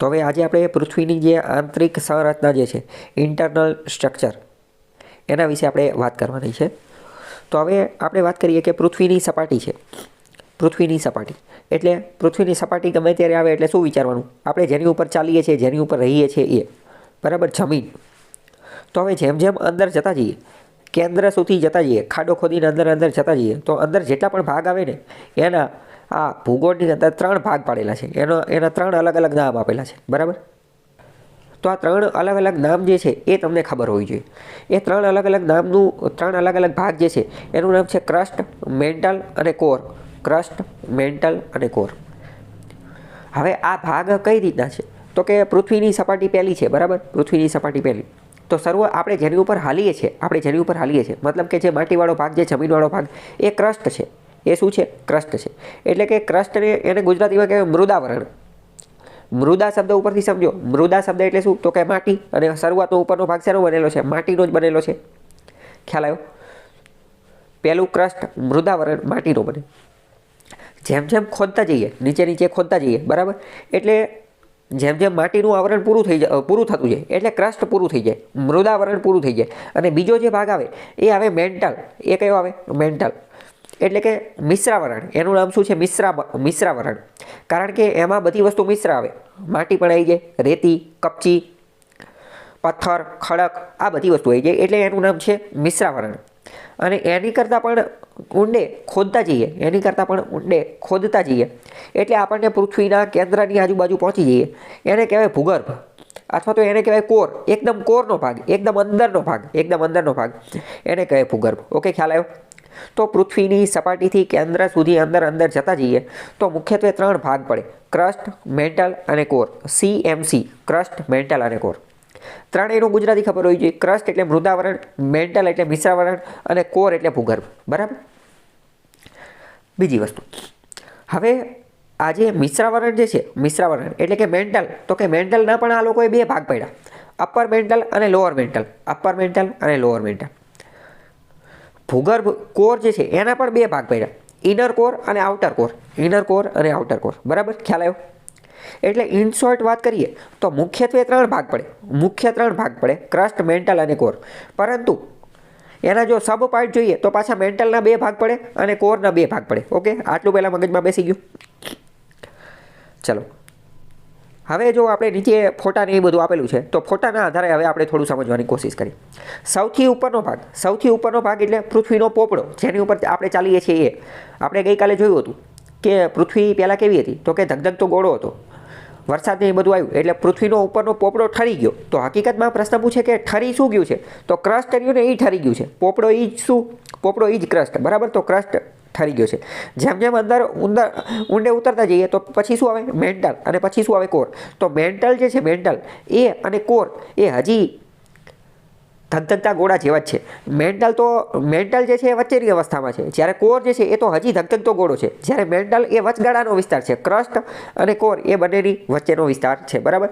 તો હવે આજે આપણે પૃથ્વીની જે આંતરિક સંરચના જે છે, ઇન્ટરનલ સ્ટ્રક્ચર, એના વિશે આપણે વાત કરવાની છે. તો હવે આપણે વાત કરીએ કે પૃથ્વીની સપાટી છે. પૃથ્વીની સપાટી એટલે પૃથ્વીની સપાટી ગમે ત્યારે આવે એટલે શું વિચારવાનું? આપણે જેની ઉપર ચાલીએ છીએ, જેની ઉપર રહીએ છીએ એ, બરાબર, જમીન. તો હવે જેમ જેમ અંદર જતા જઈએ, કેન્દ્ર સુધી જતા જઈએ, ખાડો ખોદીને અંદર જતા જઈએ, તો અંદર જેટલા પણ ભાગ આવે ને એના આ ભૂગોળની અંદર 3 ભાગ પાડેલા છે. એના 3 અલગ અલગ નામ આપેલા છે, બરાબર. તો આ 3 અલગ અલગ નામ જે છે એ તમને ખબર હોવી જોઈએ. એ 3 અલગ અલગ નામનું 3 અલગ અલગ ભાગ જે છે એનું નામ છે ક્રસ્ટ, મેન્ટલ અને કોર. ક્રસ્ટ, મેન્ટલ અને કોર. હવે આ ભાગ કઈ રીતના છે? તો કે પૃથ્વીની સપાટી પહેલી છે, બરાબર. પૃથ્વીની સપાટી પહેલી. તો આપણે જેની ઉપર હાલીએ છીએ, મતલબ કે જે માટીવાળો ભાગ, જે જમીનવાળો ભાગ, એ ક્રસ્ટ છે. એ શું છે? ક્રસ્ટ છે. એટલે કે ક્રસ્ટને એને ગુજરાતીમાં કહેવાય મૃદાવરણ. મૃદા શબ્દ ઉપરથી સમજો. મૃદા શબ્દ એટલે શું? તો કે માટી, અને શરૂઆતનો ઉપરનો ભાગ શેનો બનેલો છે? માટીનો જ બનેલો છે. ખ્યાલ આવ્યો? પહેલું ક્રસ્ટ, મૃદાવરણ, માટીનો બને. જેમ જેમ ખોદતા જઈએ, નીચે ખોદતા જઈએ, બરાબર, એટલે જેમ જેમ માટીનું આવરણ પૂરું થતું જાય એટલે ક્રસ્ટ પૂરું થઈ જાય, મૃદાવરણ પૂરું થઈ જાય. અને બીજો જે ભાગ આવે એ આવે મેન્ટલ. એ કયો આવે? મેન્ટલ. એટલે કે મિશ્રાવરણ. એનું નામ શું છે? મિશ્રાવરણ. કારણ કે એમાં બધી વસ્તુ મિશ્ર આવે. માટી પણ આવી જાય, રેતી, કપચી, પથ્થર, ખડક, આ બધી વસ્તુ આવી જાય, એટલે એનું નામ છે મિશ્રાવરણ. અને એની કરતાં પણ ઊંડે ખોદતા જઈએ એટલે આપણને પૃથ્વીના કેન્દ્રની આજુબાજુ પહોંચી જઈએ. એને કહેવાય ભૂગર્ભ, અથવા તો એને કહેવાય કોર. એકદમ કોરનો ભાગ, એકદમ અંદરનો ભાગ, એને કહેવાય ભૂગર્ભ. ઓકે, ખ્યાલ આવ્યો? તો પૃથ્વીની સપાટીથી કેન્દ્ર સુધી અંદર જતા જઈએ તો મુખ્યત્વે 3 ભાગ પડે: ક્રસ્ટ, મેન્ટલ અને કોર. CMC, ક્રસ્ટ, મેન્ટલ અને કોર. ત્રણેયનું ગુજરાતી ખબર હોવી જોઈએ. ક્રસ્ટ એટલે મૃદાવરણ, મેન્ટલ એટલે મિશ્રાવરણ અને કોર એટલે ભૂગર્ભ, બરાબર. બીજી વસ્તુ, હવે આ જે મિશ્રાવરણ જે છે, મિશ્રાવરણ એટલે કે મેન્ટલ, તો કે મેન્ટલના પણ આ લોકોએ 2 ભાગ પાડ્યા: અપર મેન્ટલ અને લોઅર મેન્ટલ. ભૂગર્ભ કોર જે છે એના પણ 2 ભાગ પાડ્યા: ઇનર કોર અને આઉટર કોર. બરાબર, ખ્યાલ આવ્યો? એટલે ઇન શોર્ટ વાત કરીએ તો મુખ્યત્વે 3 ભાગ પડે: ક્રસ્ટ, મેન્ટલ અને કોર. પરંતુ એના જો સબ પાર્ટ જોઈએ તો પાછા મેન્ટલના 2 ભાગ પડે અને કોરના 2 ભાગ પડે. ઓકે, આટલું પહેલાં મગજમાં બેસી ગયું. ચલો, હવે જો આપણે નીચે ફોટાને એ બધું આપેલું છે તો ફોટાના આધારે હવે આપણે થોડું સમજવાની કોશિશ કરીએ. સૌથી ઉપરનો ભાગ એટલે પૃથ્વીનો પોપડો, જેની ઉપર આપણે ચાલીએ છીએ એ. આપણે ગઈકાલે જોયું હતું કે પૃથ્વી પહેલાં કેવી હતી? તો કે ધગધગતો ગોળો હતો. વરસાદને એ બધું આવ્યું એટલે પૃથ્વીનો ઉપરનો પોપડો ઠરી ગયો. તો હકીકતમાં પ્રશ્ન પૂછે કે ઠરી શું ગયું છે? તો ક્રસ્ટ રહ્યું ને એ ઠરી ગયું છે. પોપડો એ જ શું? પોપડો એ જ ક્રસ્ટ, બરાબર. તો ક્રસ્ટ ઠરી ગયો છે. જેમ જેમ ઊંડે ઉતરતા જઈએ તો પછી શું આવે? મેન્ટલ. અને પછી શું આવે? કોર. તો મેન્ટલ જે છે, એ અને કોર એ હજી ધગધગતા ગોળા જેવા જ છે. મેન્ટલ જે છે એ વચ્ચેની અવસ્થામાં છે, જ્યારે કોર જે છે એ તો હજી ધગધગતો ગોળો છે. જ્યારે મેન્ટલ એ વચગાળાનો વિસ્તાર છે. ક્રસ્ટ અને કોર એ બંનેની વચ્ચેનો વિસ્તાર છે, બરાબર.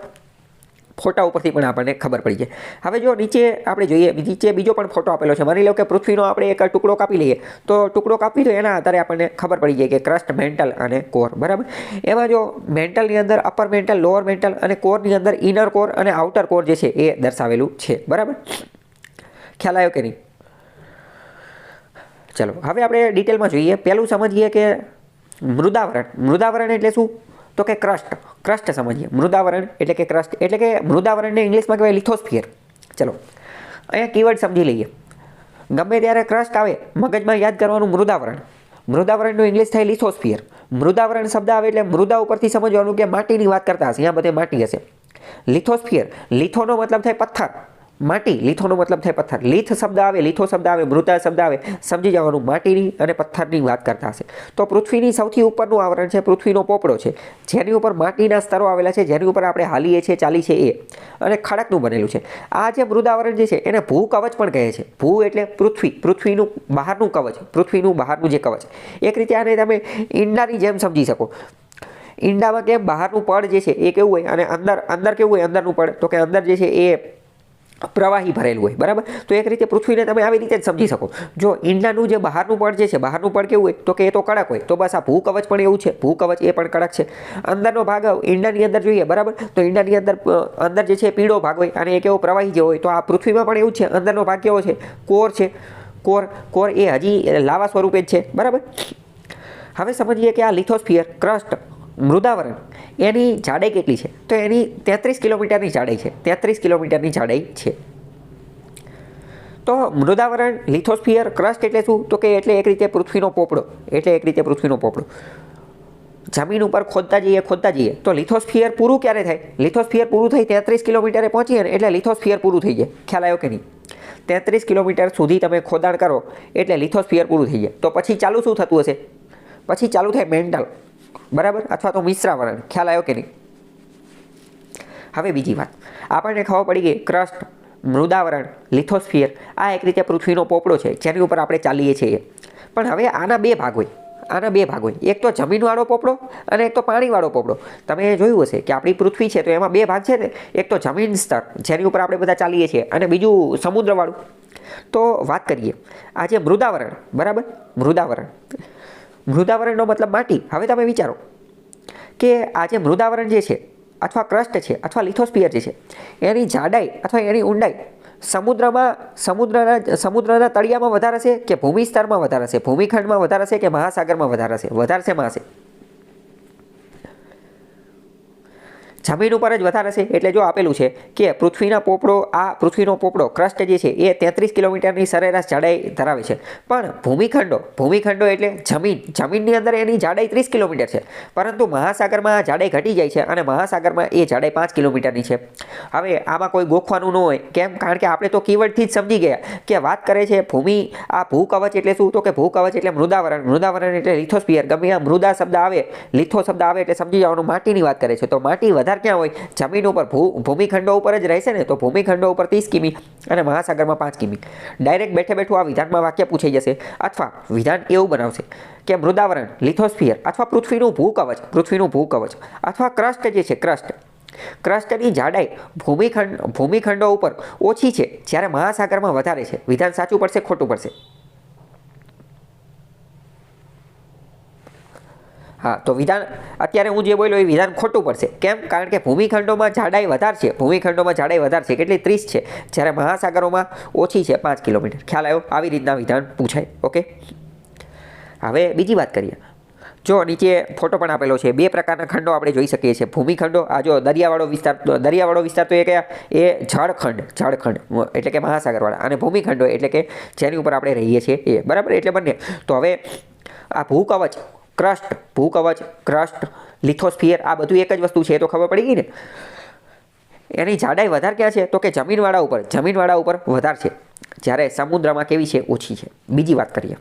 ફોટા ઉપરથી પણ આપણને ખબર પડી જાય. હવે જો નીચે આપણે જોઈએ, નીચે બીજો પણ ફોટો આપેલો છે. માની લો કે પૃથ્વીનો આપણે એક ટુકડો કાપી લઈએ, તો ટુકડો કાપી તો એના આધારે આપણને ખબર પડી જાય કે ક્રસ્ટ, મેન્ટલ અને કોર, બરાબર. એમાં જો મેન્ટલની અંદર અપર મેન્ટલ, લોઅર મેન્ટલ અને કોરની અંદર ઇનર કોર અને આઉટર કોર જે છે એ દર્શાવેલું છે, બરાબર. ખ્યાલ આવ્યો કે નહીં? ચલો, હવે આપણે ડિટેલમાં જોઈએ. પહેલું સમજીએ કે મૃદાવરણ એટલે શું? તો કે ક્રસ્ટ સમજીએ. મૃદાવરણ એટલે કે ક્રસ્ટ, એટલે કે મૃદાવરણને ઇંગ્લિશમાં કહેવાય લિથોસ્ફિયર. ચલો, અહીંયા કીવર્ડ સમજી લઈએ. ગમે ત્યારે ક્રસ્ટ આવે મગજમાં યાદ કરવાનું મૃદાવરણ. મૃદાવરણનું ઇંગ્લિશ થાય લિથોસ્ફિયર. મૃદાવરણ શબ્દ આવે એટલે મૃદા ઉપરથી સમજવાનું કે માટીની વાત કરતા હશે. અહીંયા બધે માટી હશે. લિથોસ્ફિયર, લિથોનો મતલબ થાય પથ્થર. માટી, લિથોનો મતલબ થાય પથ્થર. લીથ શબ્દ આવે, લિથો શબ્દ આવે, મૃદા શબ્દ આવે, સમજી જવાનું માટીની અને પથ્થરની વાત કરતા હશે. તો પૃથ્વીની સૌથી ઉપરનું આવરણ છે પૃથ્વીનો પોપડો છે, જેની ઉપર માટીના સ્તરો આવેલા છે, જેની ઉપર આપણે હાલીએ છીએ, ચાલી છે એ, અને ખડકનું બનેલું છે. આ જે મૃદાવરણ જે છે એને ભૂ કવચ પણ કહે છે. ભૂ એટલે પૃથ્વીનું બહારનું કવચ, પૃથ્વીનું બહારનું જે કવચ. એક રીતે આને તમે ઈંડાની જેમ સમજી શકો. ઈંડામાં કેમ બહારનું પડ જે છે એ કેવું હોય અને અંદર કેવું હોય? અંદરનું પડ. તો કે અંદર જે છે એ પ્રવાહી ભરેલું હોય, બરાબર. તો એક રીતે પૃથ્વીને તમે આવી રીતે જ સમજી શકો. જો ઈંડાનું જે બહારનું પડ જે છે, બહારનું પડ કેવું હોય તો કે એ તો કડક હોય, તો બસ આ ભૂકવચ પણ એવું છે, ભૂકવચ એ પણ કડક છે. અંદરનો ભાગ ઈંડાની અંદર જોઈએ, બરાબર, તો ઈંડાની અંદર જે છે પીળો ભાગ હોય અને એ કેવો પ્રવાહી જેવો હોય. તો આ પૃથ્વીમાં પણ એવું જ છે, અંદરનો ભાગ કેવો છે, કોર છે. કોર એ હજી લાવા સ્વરૂપે જ છે, બરાબર. હવે સમજીએ કે આ લિથોસ્ફિયર, ક્રસ્ટ, મૃદાવરણ એની જાડાઈ કેટલી છે. તો એની 33 કિલોમીટરની જાડાઈ છે, 33 કિલોમીટરની જાડાઈ છે. તો મૃદાવરણ, લિથોસ્ફિયર, ક્રસ્ટ એટલે શું, તો કે એટલે એક રીતે પૃથ્વીનો પોપડો, એટલે એક રીતે પૃથ્વીનો પોપડો. જમીન ઉપર ખોદતા જઈએ તો લિથોસ્ફિયર પૂરું ક્યારે થાય, લિથોસ્ફિયર પૂરું થઈ 33 કિલોમીટરે પહોંચીએ ને એટલે લિથોસ્ફિયર પૂરું થઈ જાય. ખ્યાલ આવ્યો કે નહીં? 33 કિલોમીટર સુધી તમે ખોદાણ કરો એટલે લિથોસ્ફિયર પૂરું થઈ જાય. તો પછી ચાલુ શું થતું હશે? પછી ચાલુ થાય મેન્ટલ, બરાબર, અથવા તો મિશ્રાવરણ. ખ્યાલ આવ્યો કે નહીં? હવે બીજી વાત, આપણને ખબર પડી ગઈ ક્રસ્ટ, મૃદાવરણ, લિથોસ્ફિયર આ એક રીતે પૃથ્વીનો પોપડો છે જેની ઉપર આપણે ચાલીએ છીએ. પણ હવે આના બે ભાગ હોય, એક તો જમીનવાળો પોપડો અને એક તો પાણીવાળો પોપડો. તમે જોયું હશે કે આપણી પૃથ્વી છે તો એમાં બે ભાગ છે ને, એક તો જમીન સ્તર જેની ઉપર આપણે બધા ચાલીએ છીએ અને બીજું સમુદ્રવાળું. તો વાત કરીએ આ જે મૃદાવરણ, બરાબર, મૃદાવરણનો મતલબ માટી. હવે તમે વિચારો કે આ જે મૃદાવરણ જે છે અથવા ક્રસ્ટ છે અથવા લિથોસ્ફિયર જે છે એની જાડાઈ અથવા એની ઊંડાઈ સમુદ્રના તળિયામાં વધારે છે કે ભૂમિ સ્તરમાં વધારે છે, ભૂમિખંડમાં વધારે છે કે મહાસાગરમાં વધારે છે? વધારે છે માં છે, જમીન ઉપર જ વધારે છે. એટલે જો આપેલું છે કે પૃથ્વીનો પોપડો ક્રસ્ટ જે છે એ 33 કિલોમીટરની સરેરાશ જાડાઈ ધરાવે છે. પણ ભૂમિખંડો એટલે જમીનની અંદર એની જાડાઈ 30 કિલોમીટર છે, પરંતુ મહાસાગરમાં જાડાઈ ઘટી જાય છે અને મહાસાગરમાં એ જાડાઈ 5 કિલોમીટરની છે. હવે આમાં કોઈ ગોખવાનું ન હોય, કેમ? કારણ કે આપણે તો કીવર્ડથી જ સમજી ગયા કે વાત કરે છે ભૂકવચ એટલે શું, તો કે ભૂકવચ એટલે મૃદાવરણ એટલે લિથોસ્ફિયર. ગમે આ મૃદા શબ્દ આવે, લિથો શબ્દ આવે એટલે સમજી જવાનું માટીની વાત કરે છે. તો માટી વધારે ક્યાં હોય? જમીન ઉપર, ભૂમિખંડો ઉપર જ રહેશે ને. તો ભૂમિખંડો ઉપર 30 કિમી અને મહાસાગરમાં 5 કિમી. ડાયરેક્ટ બેઠું આ વિધાનમાં વાક્ય પૂછાઈ જશે, અથવા વિધાન એવું બનાવશે કે મૃદાવરણ, લિથોસ્ફિયર અથવા પૃથ્વીનું ભૂકવચ અથવા ક્રસ્ટ જે છે, ક્રસ્ટની જાડાઈ ભૂમિખંડો ઉપર ઓછી છે જ્યારે મહાસાગરમાં વધારે છે. વિધાન સાચું પડશે, ખોટું પડશે? હા, તો વિધાન અત્યારે હું જે બોલ્યો એ વિધાન ખોટું પડશે. કેમ? કારણ કે ભૂમિખંડોમાં જાડાઈ વધારે છે, કેટલી 30 છે, જ્યારે મહાસાગરોમાં ઓછી છે 5 કિલોમીટર. ખ્યાલ આવ્યો? આવી રીતના વિધાન પૂછાય. ઓકે, હવે બીજી વાત કરીએ. જો નીચે ફોટો પણ આપેલો છે, બે પ્રકારના ખંડો આપણે જોઈ શકીએ છીએ. ભૂમિખંડો, આ જો દરિયાવાળો વિસ્તાર તો એ કયા? એ જળખંડ એટલે કે મહાસાગરવાળા, અને ભૂમિખંડો એટલે કે જેની ઉપર આપણે રહીએ છીએ એ, બરાબર. એટલે બંને. તો હવે આ ભૂકવચ, ક્રસ્ટ, લિથોસ્ફિયર આ બધું એક જ વસ્તુ છે, એ તો ખબર પડી ગઈ ને. એની જાડાઈ વધારે ક્યાં છે? તો કે જમીનવાળા ઉપર વધારે છે, જ્યારે સમુદ્રમાં કેવી છે? ઓછી છે. બીજી વાત કરીએ,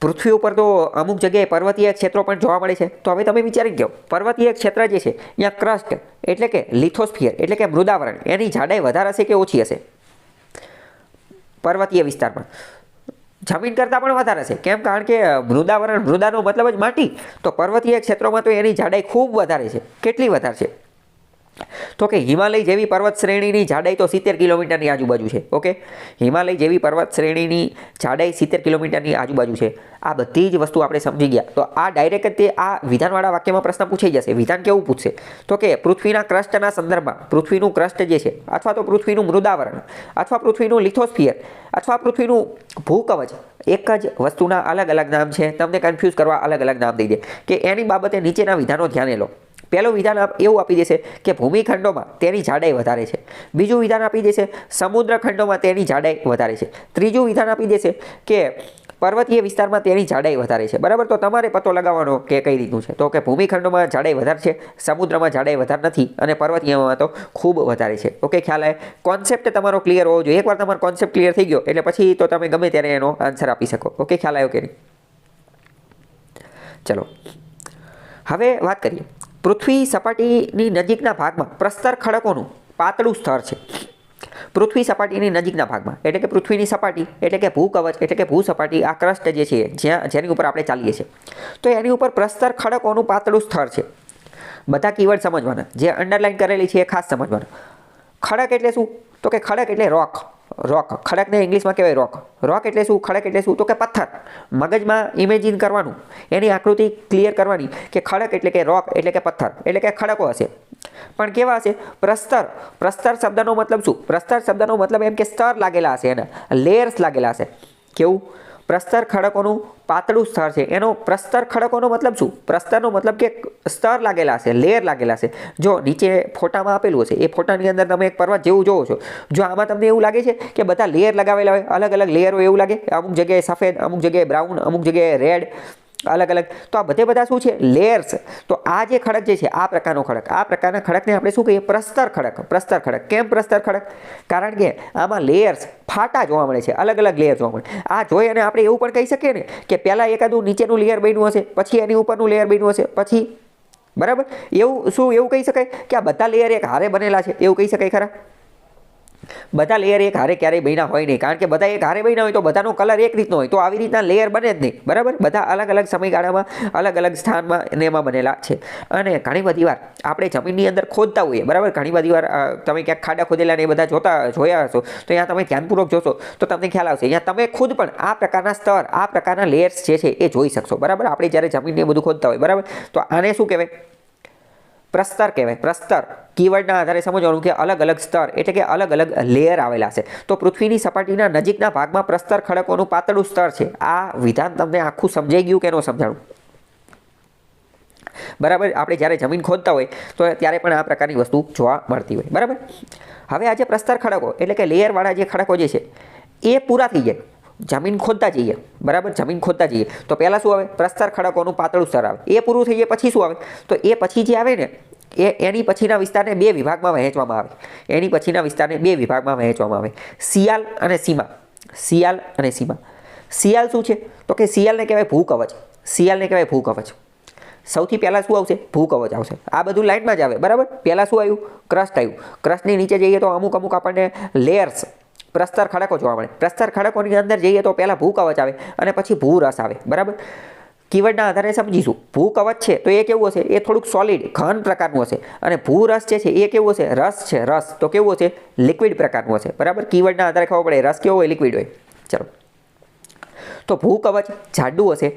પૃથ્વી ઉપર તો અમુક જગ્યાએ પર્વતીય ક્ષેત્રો પણ જોવા મળે છે. તો હવે તમે વિચારી કહો, પર્વતીય ક્ષેત્ર જે છે ત્યાં ક્રસ્ટ એટલે કે લિથોસ્ફિયર એટલે કે મૃદાવરણ એની જાડાઈ વધારે હશે કે ઓછી હશે? પર્વતીય વિસ્તારમાં જમીન કરતાં પણ વધારે છે. કેમ? કારણ કે મૃદાનો મતલબ જ માટી. તો પર્વતીય ક્ષેત્રોમાં તો એની જાડાઈ ખૂબ વધારે છે. કેટલી વધારે છે? તો કે હિમાલય જેવી પર્વત શ્રેણીની જાડાઈ તો 70 કિલોમીટરની આજુબાજુ છે. ઓકે, હિમાલય જેવી પર્વત શ્રેણીની જાડાઈ 70 કિલોમીટરની આજુબાજુ છે. આ બધી જ વસ્તુ આપણે સમજી ગયા. તો આ ડાયરેક્ટ તે આ વિધાનવાળા વાક્યમાં પ્રશ્ન પૂછાઈ જશે. વિધાન કેવું પૂછશે? તો કે પૃથ્વીના ક્રસ્ટના સંદર્ભમાં પૃથ્વીનું ક્રસ્ટ જે છે, અથવા તો પૃથ્વીનું મૃદાવરણ, અથવા પૃથ્વીનું લિથોસ્ફિયર, અથવા પૃથ્વીનું ભૂકવચ, એક જ વસ્તુના અલગ અલગ નામ છે. તમને કન્ફ્યુઝ કરવા અલગ અલગ નામ દઈ દે કે એની બાબતે નીચેના વિધાનો ધ્યાને લો. પહેલું વિધાન એવું આપી દેશે કે ભૂમિખંડોમાં તેની જાડાઈ વધારે છે. બીજું વિધાન આપી દેશે સમુદ્ર ખંડોમાં તેની જાડાઈ વધારે છે. ત્રીજું વિધાન આપી દેશે કે પર્વતીય વિસ્તારમાં તેની જાડાઈ વધારે છે, બરાબર. તો તમારે પતો લગાવવાનો કે કઈ રીતનું છે. તો કે ભૂમિખંડોમાં જાડાઈ વધારે છે, સમુદ્રમાં જાડાઈ વધારે નથી, અને પર્વતીયમાં તો ખૂબ વધારે છે. ઓકે, ખ્યાલ આવે? કોન્સેપ્ટ તમારો ક્લિયર હોવો જોઈએ. એકવાર તમારો કોન્સેપ્ટ ક્લિયર થઈ ગયો એટલે પછી તો તમે ગમે ત્યારે એનો આન્સર આપી શકો. ઓકે, ખ્યાલ આવ્યો કે નહીં? ચલો હવે વાત કરીએ. પૃથ્વી સપાટીની નજીકના ભાગમાં પ્રસ્તર ખડકોનું પાતળું સ્તર છે. પૃથ્વી સપાટીની નજીકના ભાગમાં એટલે કે પૃથ્વીની સપાટી એટલે કે ભૂકવચ એટલે કે ભૂસપાટી, આ ક્રસ્ટ જે છે જેની ઉપર આપણે ચાલીએ છીએ, તો એની ઉપર પ્રસ્તર ખડકોનું પાતળું સ્તર છે. બધા કીવર્ડ સમજવાના, જે અંડરલાઇન કરેલી છે એ ખાસ સમજવાના. ખડક એટલે શું? તો કે ખડક એટલે રોક. ખડકને ઇંગ્લિશમાં કહેવાય રોક. રોક એટલે શું? ખડક એટલે શું? તો કે પથ્થર. મગજમાં ઇમેજિન કરવાનું, એની આકૃતિ ક્લિયર કરવાની કે ખડક એટલે કે રોક એટલે કે પથ્થર એટલે કે ખડકો હશે. પણ કેવા હશે? પ્રસ્તર. પ્રસ્તર શબ્દનો મતલબ શું? પ્રસ્તર શબ્દનો મતલબ એમ કે સ્તર લાગેલા હશે, એના લેયર્સ લાગેલા હશે. કેવું? પ્રસ્તર ખડકોનું પાતળું સ્તર છે, એનો પ્રસ્તર ખડકોનો મતલબ શું? પ્રસ્તરનો મતલબ કે સ્તર લાગેલા છે, લેયર લાગેલા છે. જો નીચે ફોટામાં આપેલું હશે, એ ફોટાની અંદર તમે એક પર્વત જેવું જોવો છો. જો આમાં તમને એવું લાગે છે કે બધા લેયર લગાવેલા હોય, અલગ અલગ લેયર હોય એવું લાગે, અમુક જગ્યાએ સફેદ, અમુક જગ્યાએ બ્રાઉન, અમુક જગ્યાએ રેડ, અલગ અલગ. તો આ બધા શું છે? લેયર્સ. તો આ જે ખડક જે છે, આ પ્રકારનો ખડક, આ પ્રકારના ખડકને આપણે શું કહીએ? પ્રસ્તર ખડક. પ્રસ્તર ખડક. કેમ પ્રસ્તર ખડક? કારણ કે આમાં લેયર્સ, ફાટા જોવા મળે છે, અલગ અલગ લેયર જોવા મળે. આ જોઈ અને આપણે એવું પણ કહી શકીએ ને કે પહેલાં એકાદું નીચેનું લેયર બન્યું હશે, પછી એની ઉપરનું લેયર બન્યું હશે, પછી બરાબર એવું કહી શકાય કે આ બધા લેયર એક હારે બનેલા છે, એવું કહી શકાય ખરા? બધા લેયર એક હારે ક્યારેય બન્યા હોય નહીં, કારણ કે બધા એક હારે બન્યા હોય તો બધાનો કલર એક રીતનો હોય, તો આવી રીતના લેયર બને જ નહીં. બરાબર? બધા અલગ અલગ સમયગાળામાં, અલગ અલગ સ્થાનમાં ને એમાં બનેલા છે. અને ઘણી બધી વાર આપણે જમીનની અંદર ખોદતા હોઈએ, બરાબર? ઘણી બધી વાર તમે ક્યાંક ખાડા ખોદેલા ને એ બધા જોયા હશો, તો અહીંયા તમે ધ્યાનપૂર્વક જોશો તો તમને ખ્યાલ આવશે. અહીંયા તમે ખુદ પણ આ પ્રકારના સ્તર, આ પ્રકારના લેયર્સ જે છે એ જોઈ શકશો. બરાબર? આપણે જ્યારે જમીનને બધું ખોદતા હોય, બરાબર, તો આને શું કહેવાય? પ્રસ્તર કહેવાય. પ્રસ્તર કીવર્ડના આધારે સમજવાનું કે અલગ અલગ સ્તર એટલે કે અલગ અલગ લેયર આવેલા છે. તો પૃથ્વીની સપાટીના નજીકના ભાગમાં પ્રસ્તર ખડકોનું પાતળું સ્તર છે. આ વિધાન તમને આખું સમજાઈ ગયું કે ન સમજાણું? બરાબર? આપણે જ્યારે જમીન ખોદતા હોય તો ત્યારે પણ આ પ્રકારની વસ્તુ જોવા મળતી હોય. બરાબર? હવે આ જે પ્રસ્તર ખડકો એટલે કે લેયરવાળા જે ખડકો જે છે એ પૂરા થઈ જાય જમીન ખોદતા જઈએ. બરાબર? જમીન ખોદતા જઈએ તો પહેલાં શું આવે? પ્રસ્તર ખડકોનું પાતળું સ્તર આવે. એ પૂરું થઈ જાય પછી શું આવે? તો એ પછી જે આવે ને એની પછીના વિસ્તારને બે વિભાગમાં વહેંચવામાં આવે. એની પછીના વિસ્તારને બે વિભાગમાં વહેંચવામાં આવે. શિયાલ અને સીમા. શિયાલ અને સીમા. શિયાલ શું છે? તો કે શિયાલને કહેવાય ભૂકવચ. શિયાલને કહેવાય ભૂકવચ. સૌથી પહેલાં શું આવશે? ભૂકવચ આવશે. આ બધું લાઇનમાં જ આવે. બરાબર? પહેલાં શું આવ્યું? ક્રસ્ટ આવ્યું. ક્રસ્ટની નીચે જઈએ તો અમુક આપણને લેયર્સ, પ્રસ્તર ખડકો જોવા મળે. પ્રસ્તર ખડકોની અંદર જઈએ તો પહેલાં ભૂકવચ આવે અને પછી ભૂરસ આવે. બરાબર? કીવર્ડના આધારે સમજીશું. ભૂકવચ છે તો એ કેવું હશે? એ થોડુંક સોલિડ, ઘન પ્રકારનું હશે. અને ભૂરસ જે છે એ કેવું હશે? રસ છે. રસ તો કેવું હશે? લિક્વિડ પ્રકારનું હશે. બરાબર? કીવર્ડના આધારે ખબર પડે રસ કેવો હોય, લિક્વિડ હોય. ચલો, તો ભૂકવચ જાડું હશે,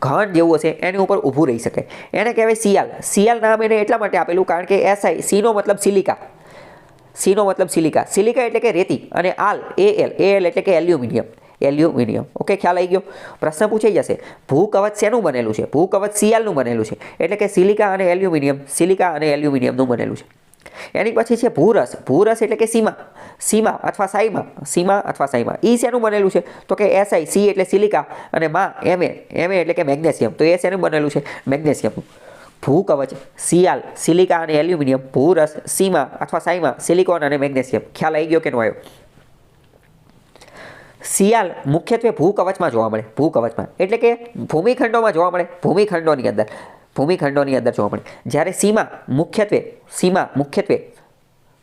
ઘન જેવું હશે, એની ઉપર ઊભું રહી શકે. એને કહેવાય શિયાલ. શિયાલ નામ એને એટલા માટે આપેલું કારણ કે SI, સીનો મતલબ સિલિકા. સીનો મતલબ સિલિકા. સિલિકા એટલે કે રેતી. અને AL એટલે કે એલ્યુમિનિયમ. એલ્યુમિનિયમ. ઓકે, ખ્યાલ આવી ગયો? પ્રશ્ન પૂછાઈ જશે, ભૂકવચ શેનું બનેલું છે? ભૂકવચ શિયાલનું બનેલું છે. એટલે કે સિલિકા અને એલ્યુમિનિયમ, સિલિકા અને એલ્યુમિનિયમનું બનેલું છે. એની પછી છે ભૂરસ. ભૂરસ એટલે કે સીમા, સીમા અથવા સાઈમા, સીમા અથવા સાઈમા. એ શેનું બનેલું છે? તો કે SI, સી એટલે સિલિકા, અને MA એટલે કે મેગ્નેશિયમ. તો એ શેનું બનેલું છે? મેગ્નેશિયમનું. ભૂકવચ, શિયાલ, સિલિકા અને એલ્યુમિનિયમ. ભૂરસ, સીમા અથવા સાઈમા, સિલિકોન અને મેગ્નેશિયમ. ખ્યાલ આવી ગયો કે ન આવ્યો? શિયાલ મુખ્યત્વે ભૂકવચમાં જોવા મળે. ભૂકવચમાં એટલે કે ભૂમિખંડોમાં જોવા મળે. ભૂમિખંડોની અંદર જોવા મળે. જ્યારે સીમા મુખ્યત્વે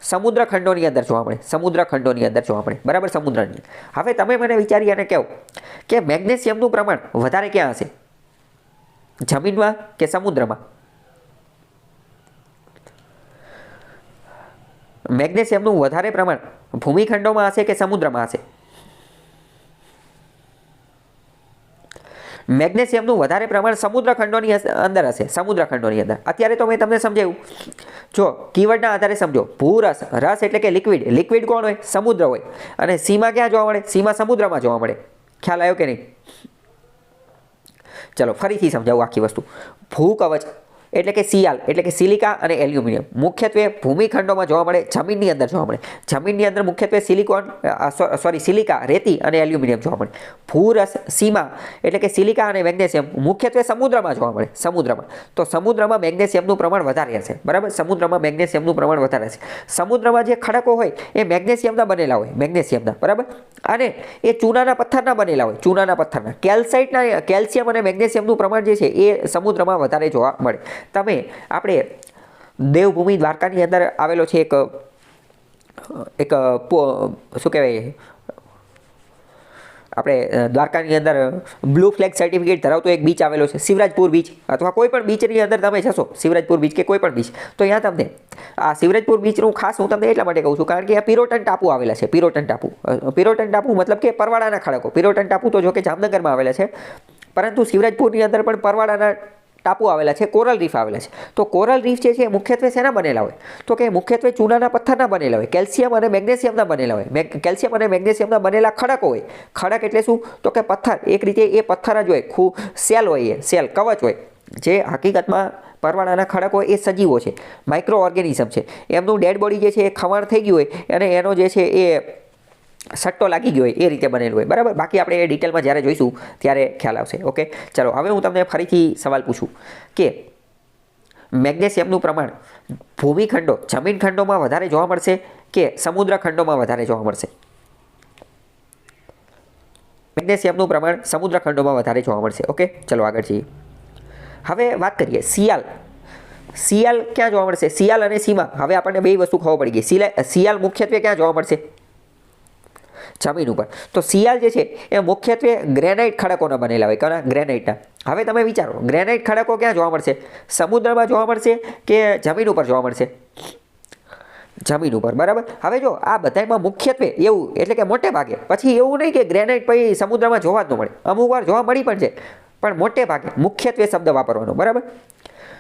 સમુદ્ર ખંડોની અંદર જોવા મળે. સમુદ્ર ખંડોની અંદર જોવા મળે. બરાબર? સમુદ્રની. હવે તમે મને વિચારી અને કહો કે મેગ્નેશિયમનું પ્રમાણ વધારે ક્યાં હશે? જમીનમાં કે સમુદ્રમાં? મેગ્નેશિયમનું વધારે પ્રમાણ ભૂમિખંડોમાં હશે કે સમુદ્રમાં હશે? મેગ્નેશિયમનું વધારે પ્રમાણ સમુદ્ર ખંડોની અંદર હશે. સમુદ્ર ખંડોની અંદર. અત્યારે તો મેં તમને સમજાવ્યું. જો કીવર્ડના આધારે સમજો. ભૂરસ, રસ એટલે કે લિક્વિડ. લિક્વિડ કોણ હોય? સમુદ્ર હોય. અને સીમા ક્યાં જોવા મળે? સીમા સમુદ્રમાં જોવા મળે. ખ્યાલ આવ્યો કે નહીં? ચલો ફરીથી સમજાવું આખી વસ્તુ. ભૂકવચ એટલે કે શિયાલ એટલે કે સિલિકા અને એલ્યુમિનિયમ મુખ્યત્વે ભૂમિખંડોમાં જોવા મળે, જમીનની અંદર જોવા મળે. જમીનની અંદર મુખ્યત્વે સિલિકા, રેતી અને એલ્યુમિનિયમ જોવા મળે. ભૂરસ, સીમા એટલે કે સિલિકા અને મેગ્નેશિયમ મુખ્યત્વે સમુદ્રમાં જોવા મળે. સમુદ્રમાં. તો સમુદ્રમાં મેગ્નેશિયમનું પ્રમાણ વધારે હશે. બરાબર? સમુદ્રમાં મેગ્નેશિયમનું પ્રમાણ વધારે હશે. સમુદ્રમાં જે ખડકો હોય એ મેગ્નેશિયમના બનેલા હોય. મેગ્નેશિયમના. બરાબર? અને એ ચૂનાના પથ્થરના બનેલા હોય. ચૂનાના પથ્થરના. કેલ્શિયમ અને મેગ્નેશિયમનું પ્રમાણ જે છે એ સમુદ્રમાં વધારે જોવા મળે. તમે આપણે દેવભૂમિ દ્વારકાની અંદર આવેલો છે એક શું કહેવાય, આપણે દ્વારકાની અંદર બ્લુ ફ્લેગ સર્ટિફિકેટ ધરાવતો એક બીચ આવેલો છે, શિવરાજપુર બીચ, અથવા કોઈ પણ બીચની અંદર તમે જશો, શિવરાજપુર બીચ કે કોઈ પણ બીચ, તો ત્યાં તમને આ શિવરાજપુર બીચનું ખાસ હું તમને એટલા માટે કહું છું કારણ કે આ પિરોટન ટાપુ આવેલા છે. પિરોટન ટાપુ મતલબ કે પરવાળાના ખડકો. પિરોટન ટાપુ તો જો કે જામનગરમાં આવેલા છે, પરંતુ શિવરાજપુરની અંદર પણ પરવાળાના ટાપુ આવેલા છે, કોરલ રીફ આવેલા છે. તો કોરલ રીફ જે છે એ મુખ્યત્વે શેના બનેલા હોય? તો કે મુખ્યત્વે ચૂનાના પથ્થરના બનેલા હોય, કેલ્શિયમ અને મેગ્નેશિયમના બનેલા હોય. કેલ્શિયમ અને મેગ્નેશિયમના બનેલા ખડકો હોય. ખડક એટલે શું? તો કે પથ્થર. એક રીતે એ પથ્થર જ હોય, સેલ હોય, એ સેલ કવચ હોય. જે હકીકતમાં પરવાળાના ખડકો એ સજીવો છે, માઇક્રો ઓર્ગેનિઝમ છે. એમનું ડેડ બોડી જે છે એ ખમણ થઈ ગયું હોય અને એનો જે છે એ સટ્ટો લાગી ગયો હોય એ રીતે બનેલું હોય. બરાબર. બાકી આપણે એ ડિટેલમાં જ્યારે જોઈશું ત્યારે ખ્યાલ આવશે. ઓકે, ચલો હવે હું તમને ફરીથી સવાલ પૂછું કે મેગ્નેશિયમનું પ્રમાણ ભૂમિખંડો, જમીન ખંડોમાં વધારે જોવા મળશે કે સમુદ્ર ખંડોમાં વધારે જોવા મળશે? મેગ્નેશિયમનું પ્રમાણ સમુદ્ર ખંડોમાં વધારે જોવા મળશે. ઓકે, ચલો આગળ જઈએ. હવે વાત કરીએ શિયાળ. શિયાળ ક્યાં જોવા મળશે? શિયાળ અને સીમા. હવે આપણને બે વસ્તુ ખબર પડી ગઈ. શિયાળ મુખ્યત્વે ક્યાં જોવા મળશે? જમીન ઉપર. તો શિયાળ જે છે એ મુખ્યત્વે ગ્રેનાઇટ ખડકોના બનેલા હોય. કોના? ગ્રેનાઇટના. હવે તમે વિચારો, ગ્રેનાઇટ ખડકો ક્યાં જોવા મળશે? સમુદ્રમાં જોવા મળશે કે જમીન ઉપર જોવા મળશે? જમીન ઉપર. બરાબર. હવે જો આ બધામાં મુખ્યત્વે એવું, એટલે કે મોટે ભાગે, પછી એવું નહીં કે ગ્રેનાઇટ પછી સમુદ્રમાં જોવા જ ન મળે, અમુક વાર જોવા મળી પણ છે, પણ મોટે ભાગે મુખ્યત્વે શબ્દ વાપરવાનો. બરાબર.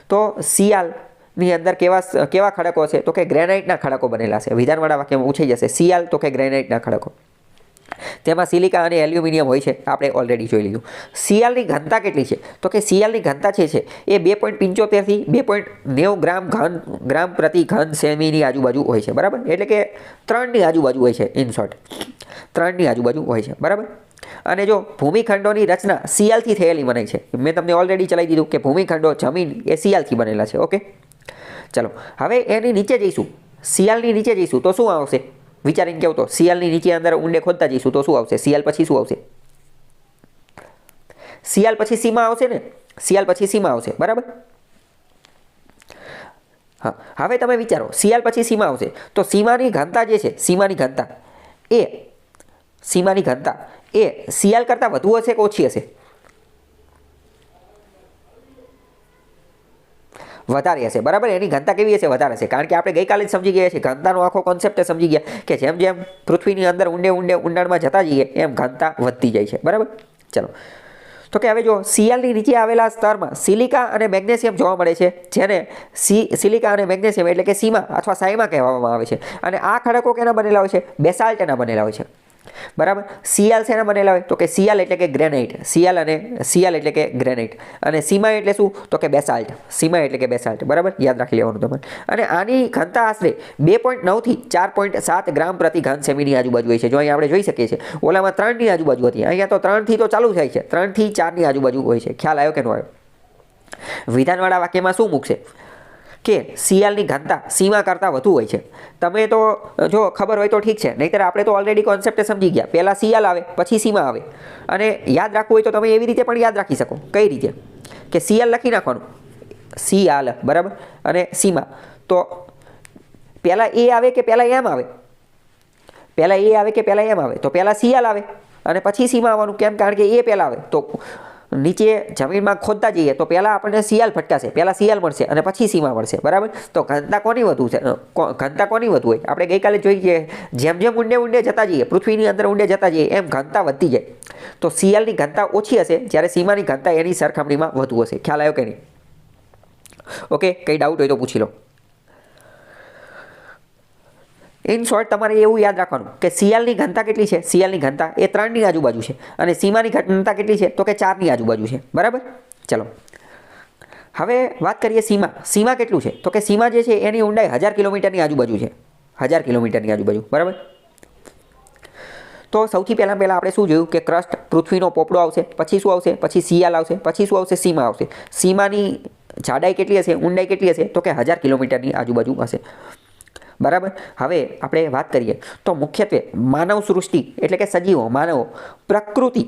તો શિયાળની અંદર કેવા ખડકો છે? તો કે ગ્રેનાઇટના ખડકો બનેલા છે. વિધાનવાળા વાક્યમાં પૂછાઈ જશે શિયાળ, તો કે ગ્રેનાઇટના ખડકો. તેમાં સિલિકા અને એલ્યુમિનિયમ હોય છે, આપણે ઓલરેડી જોઈ લીધું. શિયાળની ઘનતા કેટલી છે? તો કે શિયાળની ઘનતા છે એ 2.75 થી 2.90 ગ્રામ પ્રતિ ઘન સેમીની આજુબાજુ હોય છે. બરાબર. એટલે કે 3ની આજુબાજુ હોય છે. ઇન શોર્ટ 3ની આજુબાજુ હોય છે. બરાબર. અને જો ભૂમિખંડોની રચના શિયાળથી થયેલી બને છે. મેં તમને ઓલરેડી ચલાવી દીધું કે ભૂમિખંડો, જમીન એ શિયાળથી બનેલા છે. ઓકે, ચલો હવે એની નીચે જઈશું. શિયાળની નીચે જઈશું તો શું આવશે? વિચારીને કેવું. તો શિયાળની નીચે અંદર ઊંડે ખોદતા જઈશું તો શું આવશે? શિયાળ પછી શું આવશે? શિયાળ પછી સીમા આવશે ને? શિયાળ પછી સીમા આવશે. બરાબર. હા, હવે તમે વિચારો, શિયાળ પછી સીમા આવશે તો સીમાની ઘનતા જે છે, સીમાની ઘનતા એ શિયાળ કરતાં વધુ હશે કે ઓછી હશે? વધારે હશે. બરાબર. એની ઘનતા કેવી હશે? વધારે હશે. કારણ કે આપણે ગઈકાલે જ સમજી ગયા છીએ, ઘનતાનો આખો કોન્સેપ્ટ સમજી ગયા કે જેમ જેમ પૃથ્વીની અંદર ઊંડાણમાં જતા જઈએ એમ ઘનતા વધતી જાય છે. બરાબર. ચલો, તો કે હવે જો શિયાળની નીચે આવેલા સ્તરમાં સિલિકા અને મેગ્નેશિયમ જોવા મળે છે, જેને સિલિકા અને મેગ્નેશિયમ એટલે કે સીમા અથવા સાયમા કહેવામાં આવે છે. અને આ ખડકો કેના બનેલા હોય છે? બેસાલ્ટના બનેલા હોય છે. બરાબર. શિયાળ શેના બનેલા હોય? તો કે શિયાળ એટલે કે ગ્રેનાઇટ. શિયાળ એટલે કે ગ્રેનાઇટ. અને સીમા એટલે શું? તો કે બેસાલ્ટ. સીમા એટલે કે બેસાલ્ટ. બરાબર. યાદ રાખી લેવાનું તમારે. અને આની ઘનતા આશરે 2.9 થી 4.7 ગ્રામ પ્રતિ ઘન સેમીની આજુબાજુ હોય છે. જો અહીંયા આપણે જોઈ શકીએ છીએ, ઓલામાં 3ની આજુબાજુ હતી, અહીંયા તો 3થી તો ચાલુ થાય છે, 3 થી 4ની આજુબાજુ હોય છે. ખ્યાલ આવ્યો કે ન આવ્યો? વિધાનવાળા વાક્યમાં શું મૂકશે? કે શિયાળની ઘનતા સીમા કરતાં વધુ હોય છે. તમે તો જો ખબર હોય તો ઠીક છે, નહીંતર આપણે તો ઓલરેડી કોન્સેપ્ટ સમજી ગયા. પહેલાં શિયાળ આવે, પછી સીમા આવે. અને યાદ રાખવું હોય તો તમે એવી રીતે પણ યાદ રાખી શકો. કઈ રીતે? કે શિયાળ લખી નાખવાનું, શિયાળ. બરાબર. અને સીમા. તો પહેલાં એ આવે કે પહેલાં એમ આવે? પહેલાં એ આવે કે પહેલાં એમ આવે? તો પહેલાં શિયાળ આવે અને પછી સીમા આવવાનું. કેમ? કારણ કે એ પહેલાં આવે. તો નીચે જમીનમાં ખોદતા જઈએ તો પહેલાં આપણને શિયાળ ફટકાશે, પહેલાં શિયાળ મળશે અને પછી સીમા મળશે. બરાબર. તો ઘનતા કોની વધુ છે? ઘનતા કોની વધુ હોય? આપણે ગઈકાલે જોઈ છીએ, જેમ જેમ ઊંડે જતા જઈએ, પૃથ્વીની અંદર ઊંડે જતા જઈએ એમ ઘનતા વધતી જાય. તો શિયાળની ઘનતા ઓછી હશે, જ્યારે સીમાની ઘનતા એની સરખામણીમાં વધુ હશે. ખ્યાલ આવ્યો કે નહીં? ઓકે, કંઈ ડાઉટ હોય તો પૂછી લો. ઇન શોર્ટ તમારે એવું યાદ રાખવાનું કે શિયાળની ઘનતા કેટલી છે? શિયાળની ઘનતા એ 3ની આજુબાજુ છે. અને સીમાની ઘનતા કેટલી છે? તો કે 4ની આજુબાજુ છે. બરાબર. ચલો હવે વાત કરીએ સીમા. સીમા કેટલું છે? તો કે સીમા જે છે એની ઊંડાઈ 1000 કિલોમીટરની આજુબાજુ છે. 1000 કિલોમીટરની આજુબાજુ. બરાબર. તો સૌથી પહેલાં આપણે શું જોયું કે ક્રસ્ટ, પૃથ્વીનો પોપડો આવશે, પછી શું આવશે? પછી શિયાળ આવશે, પછી શું આવશે? સીમા આવશે. સીમાની જાડાઈ કેટલી હશે? ઊંડાઈ કેટલી હશે? તો કે 1000 કિલોમીટરની આજુબાજુ હશે. બરાબર. હવે આપણે વાત કરીએ તો મુખ્યત્વે માનવ સૃષ્ટિ એટલે કે સજીવો, માનવો, પ્રકૃતિ,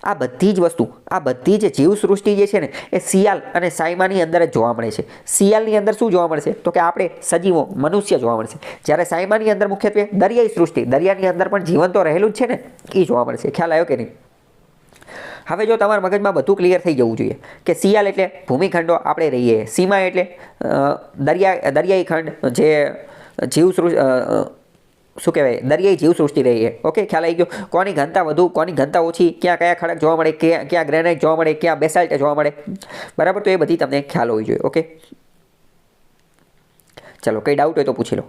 આ બધી જ વસ્તુ, આ બધી જ જીવસૃષ્ટિ જે છે ને એ શિયાળ અને સાયમાની અંદર જ જોવા મળે છે. શિયાળની અંદર શું જોવા મળશે? તો કે આપણે સજીવો, મનુષ્ય જોવા મળશે. જ્યારે સાયમાની અંદર મુખ્યત્વે દરિયાઈ સૃષ્ટિ, દરિયાની અંદર પણ જીવન તો રહેલું જ છે ને, એ જોવા મળશે. ખ્યાલ આવ્યો કે નહીં? હવે જો તમારા મગજમાં બધું ક્લિયર થઈ જવું જોઈએ કે સિયાલ એટલે ભૂમિખંડો આપણે રહીએ, સીમા એટલે દરિયાઈ ખંડ જે શું કહેવાય દરિયાઈ જીવસૃષ્ટિ રહીએ. ઓકે, ખ્યાલ આવી ગયો. કોની ઘનતા વધુ, કોની ઘનતા ઓછી, ક્યાં કયા ખડક જોવા મળે, ક્યાં ગ્રેનાઇટ જોવા મળે, ક્યાં બેસાલ્ટ જોવા મળે, બરાબર. તો એ બધી તમને ખ્યાલ હોવી જોઈએ. ઓકે, ચલો કંઈ ડાઉટ હોય તો પૂછી લો.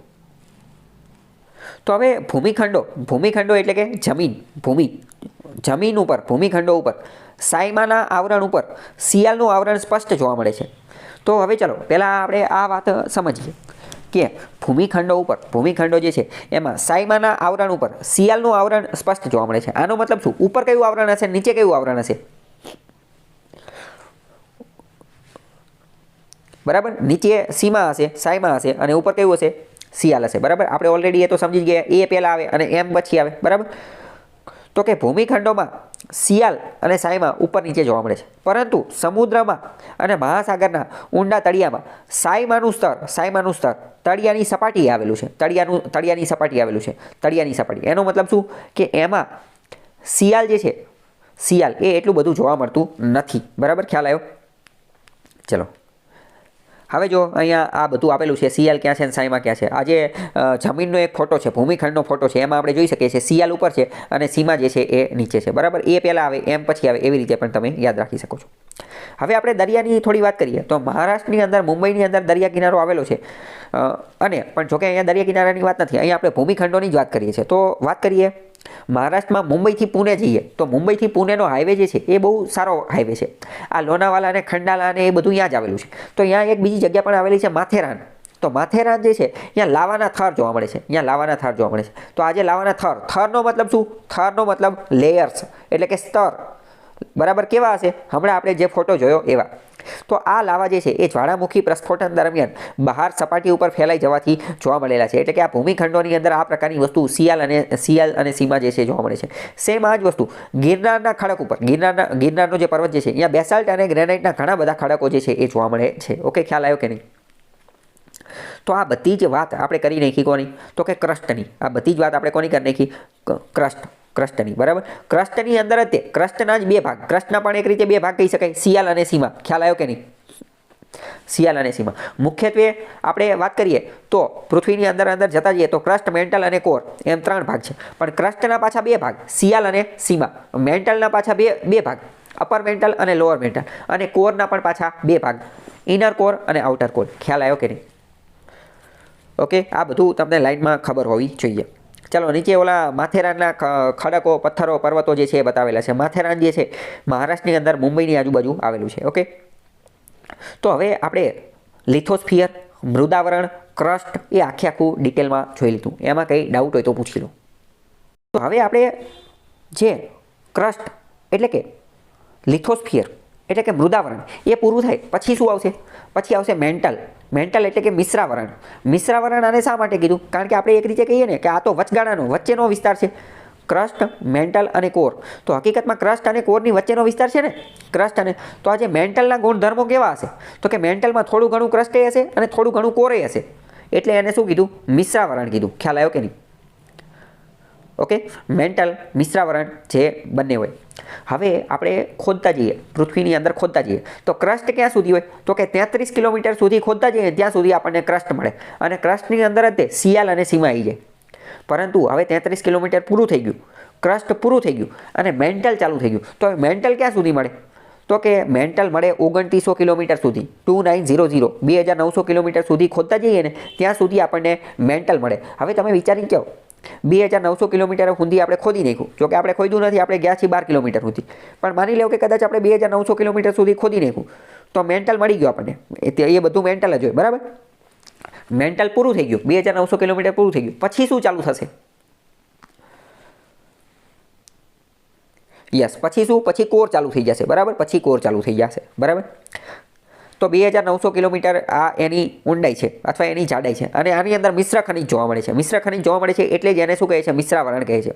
તો હવે ભૂમિખંડો એટલે કે જમીન ઉપર, ભૂમિખંડો ઉપર સાયમાના આવરણ ઉપર સિયાલનું આવરણ સ્પષ્ટ જોવા મળે છે. તો હવે ચલો પહેલાં આપણે આ વાત સમજીએ કે ભૂમિખંડો જે છે એમાં સાયમાના આવરણ ઉપર સિયાલનું આવરણ સ્પષ્ટ જોવા મળે છે. આનો મતલબ શું? ઉપર કયું આવરણ હશે, નીચે કયું આવરણ હશે, બરાબર. નીચે સીમા હશે, સાયમા હશે અને ઉપર કયું હશે, સિયાલ હશે, બરાબર. આપણે ઓલરેડી એ તો સમજી ગયા, એ પહેલાં આવે અને એમ પછી આવે, બરાબર. તો કે ભૂમિખંડોમાં સિયાલ અને સાયમા ઉપર નીચે જોવા મળે છે, પરંતુ સમુદ્રમાં અને મહાસાગરના ઊંડા તળિયામાં સાયમાનું સ્તર તળિયાની સપાટીએ આવેલું છે. તળિયાની સપાટી એનો મતલબ શું કે એમાં સિયાલ જે છે, સિયાલ એ એટલું બધું જોવા મળતું નથી, બરાબર. ખ્યાલ આવ્યો? ચલો હવે જો અહીંયા આ બધું આપેલું છે, સિયાલ ક્યાં છે અને સાયમા ક્યાં છે. આ જે જમીનનો એક ફોટો છે, ભૂમિખંડનો ફોટો છે, એમાં આપણે જોઈ શકીએ છીએ સિયાલ ઉપર છે અને સીમા જે છે એ નીચે છે, બરાબર. એ પહેલાં આવે એમ પછી આવે, એવી રીતે પણ તમે યાદ રાખી શકો છો. હવે આપણે દરિયાની થોડી વાત કરીએ તો મહારાષ્ટ્રની અંદર, મુંબઈની અંદર દરિયા કિનારો આવેલો છે અને પણ જોકે અહીંયા દરિયા કિનારાની વાત નથી, અહીંયા આપણે ભૂમિખંડોની જ વાત કરીએ છીએ. તો વાત કરીએ મહારાષ્ટ્રમાં મુંબઈથી પુણે જઈએ તો મુંબઈથી પુણેનો હાઈવે જે છે એ બહુ સારો હાઈવે છે. આ લોનાવાલા અને ખંડાલા અને એ બધું અહીંયા જ આવેલું છે. તો અહીંયા એક બીજી જગ્યા પણ આવેલી છે, માથેરાન. તો માથેરાન જે છે ત્યાં લાવાના થર જોવા મળે છે. તો આજે લાવાના થરનો મતલબ શું? થરનો મતલબ લેયર્સ એટલે કે સ્તર, બરાબર. કેવા હશે? હમણાં આપણે જે ફોટો જોયો એવા. તો આ લાવા જે છે એ જ્વાળામુખી પ્રસ્ફોટન દરમિયાન બહાર સપાટી ઉપર ફેલાઈ જવાથી જોવા મળેલા છે. એટલે કે આ ભૂમિખંડોની અંદર આ પ્રકારની વસ્તુ સિયાલ અને સીમા જે છે જોવા મળે છે. સેમ આ જ વસ્તુ ગિરનારના ખડક ઉપર, ગિરનારનો જે પર્વત જે છે અહીંયા બેસાલ્ટ અને ગ્રેનાઇટના ઘણા બધા ખડકો જે છે એ જોવા મળે છે. ઓકે, ખ્યાલ આવ્યો કે નહીં? તો આ બધી જ વાત આપણે કરી નાખી કોની? તો કે ક્રસ્ટની. આ બધી જ વાત આપણે કોની કરી નાખી? ક્રસ્ટની, બરાબર. ક્રસ્ટની અંદર જ ક્રસ્ટના જ બે ભાગ, ક્રસ્ટના પણ એક રીતે બે ભાગ કહી શકાય, સિયાલ અને સીમા. ખ્યાલ આવ્યો કે નહીં? સિયાલ અને સીમા મુખ્યત્વે આપણે વાત કરીએ તો પૃથ્વીની અંદર જતા જઈએ તો ક્રસ્ટ, મેન્ટલ અને કોર એમ ત્રણ ભાગ છે. પણ ક્રસ્ટના પાછા બે ભાગ, સિયાલ અને સીમા. મેન્ટલના પાછા બે ભાગ, અપર મેન્ટલ અને લોઅર મેન્ટલ. અને કોરના પણ પાછા બે ભાગ, ઇનર કોર અને આઉટર કોર. ખ્યાલ આવ્યો કે નહીં? ઓકે, આ બધું તમને લાઈનમાં ખબર હોવી જોઈએ. ચાલો નીચે ઓલા માથેરાનના ખડકો, પથ્થરો, પર્વતો જે છે એ બતાવેલા છે. માથેરાન જે છે મહારાષ્ટ્રની અંદર મુંબઈની આજુબાજુ આવેલું છે. ઓકે, તો હવે આપણે લિથોસ્ફિયર, મૃદાવરણ, ક્રસ્ટ એ આખું ડિટેલમાં જોઈ લીધું. એમાં કંઈ ડાઉટ હોય તો પૂછી લો. તો હવે આપણે જે ક્રસ્ટ એટલે કે લિથોસ્ફિયર એટલે કે મૃદાવરણ એ પૂરું થાય પછી શું આવશે? પછી આવશે મેન્ટલ એટલે કે મિશ્રાવરણ. આને શા માટે કીધું? કારણ કે આપણે એક રીતે કહીએ ને કે આ તો વચ્ચેનો વિસ્તાર છે, ક્રસ્ટ, મેન્ટલ અને કોર. તો હકીકતમાં ક્રસ્ટ અને કોરની વચ્ચેનો વિસ્તાર છે ને, ક્રસ્ટ અને. તો આ જે મેન્ટલના ગુણધર્મો કેવા હશે? તો કે મેન્ટલમાં થોડું ઘણું ક્રસ્ટે હશે અને થોડું ઘણું કોરે હશે. એટલે એને શું કીધું? મિશ્રાવરણ કીધું. ખ્યાલ આવ્યો કે નહીં? ઓકે, મેન્ટલ, મિશ્રાવરણ જે બંને હોય. હવે આપણે ખોદતા જઈએ, પૃથ્વીની અંદર ખોદતા જઈએ તો ક્રસ્ટ ક્યાં સુધી હોય? તો કે 33 કિલોમીટર સુધી ખોદતા જઈએ ત્યાં સુધી આપણને ક્રસ્ટ મળે અને ક્રસ્ટની અંદર જ તે સિયાલ અને સીમા આવી જાય. પરંતુ હવે 33 કિલોમીટર પૂરું થઈ ગયું, ક્રસ્ટ પૂરું થઈ ગયું અને મેન્ટલ ચાલુ થઈ ગયું. તો મેન્ટલ ક્યાં સુધી મળે? તો કે મેન્ટલ મળે 2900 કિલોમીટર સુધી, 2900, 2900 કિલોમીટર સુધી ખોદતા જઈએ ને ત્યાં સુધી આપણને મેન્ટલ મળે. હવે તમે વિચારીને કહો, 2900 કિલોમીટર સુધી આપણે ખોદી નાખ્યું. જોકે આપણે ખોદ્યું નથી, આપણે ગયા છીએ 12 કિલોમીટર સુધી. પણ માની લો કે કદાચ આપણે 2900 કિલોમીટર સુધી ખોદી નાખ્યું તો મેન્ટલ મળી ગયો આપણને. એ બધું મેન્ટલ જ હોય, બરાબર. મેન્ટલ પૂરું થઈ ગયું, 2900 કિલોમીટર પૂરું થઈ ગયું. પછી શું ચાલુ થશે? યસ, પછી શું? પછી કોર ચાલુ થઈ જશે, બરાબર. પછી કોર ચાલુ થઈ જશે, બરાબર. તો 2900 કિલોમીટર આ એની ઊંડાઈ છે અથવા એની જાડાઈ છે અને આની અંદર મિશ્ર ખનિજ જોવા મળે છે. મિશ્ર ખનિજ જોવા મળે છે એટલે જ એને શું કહે છે? મિશ્રાવરણ કહે છે.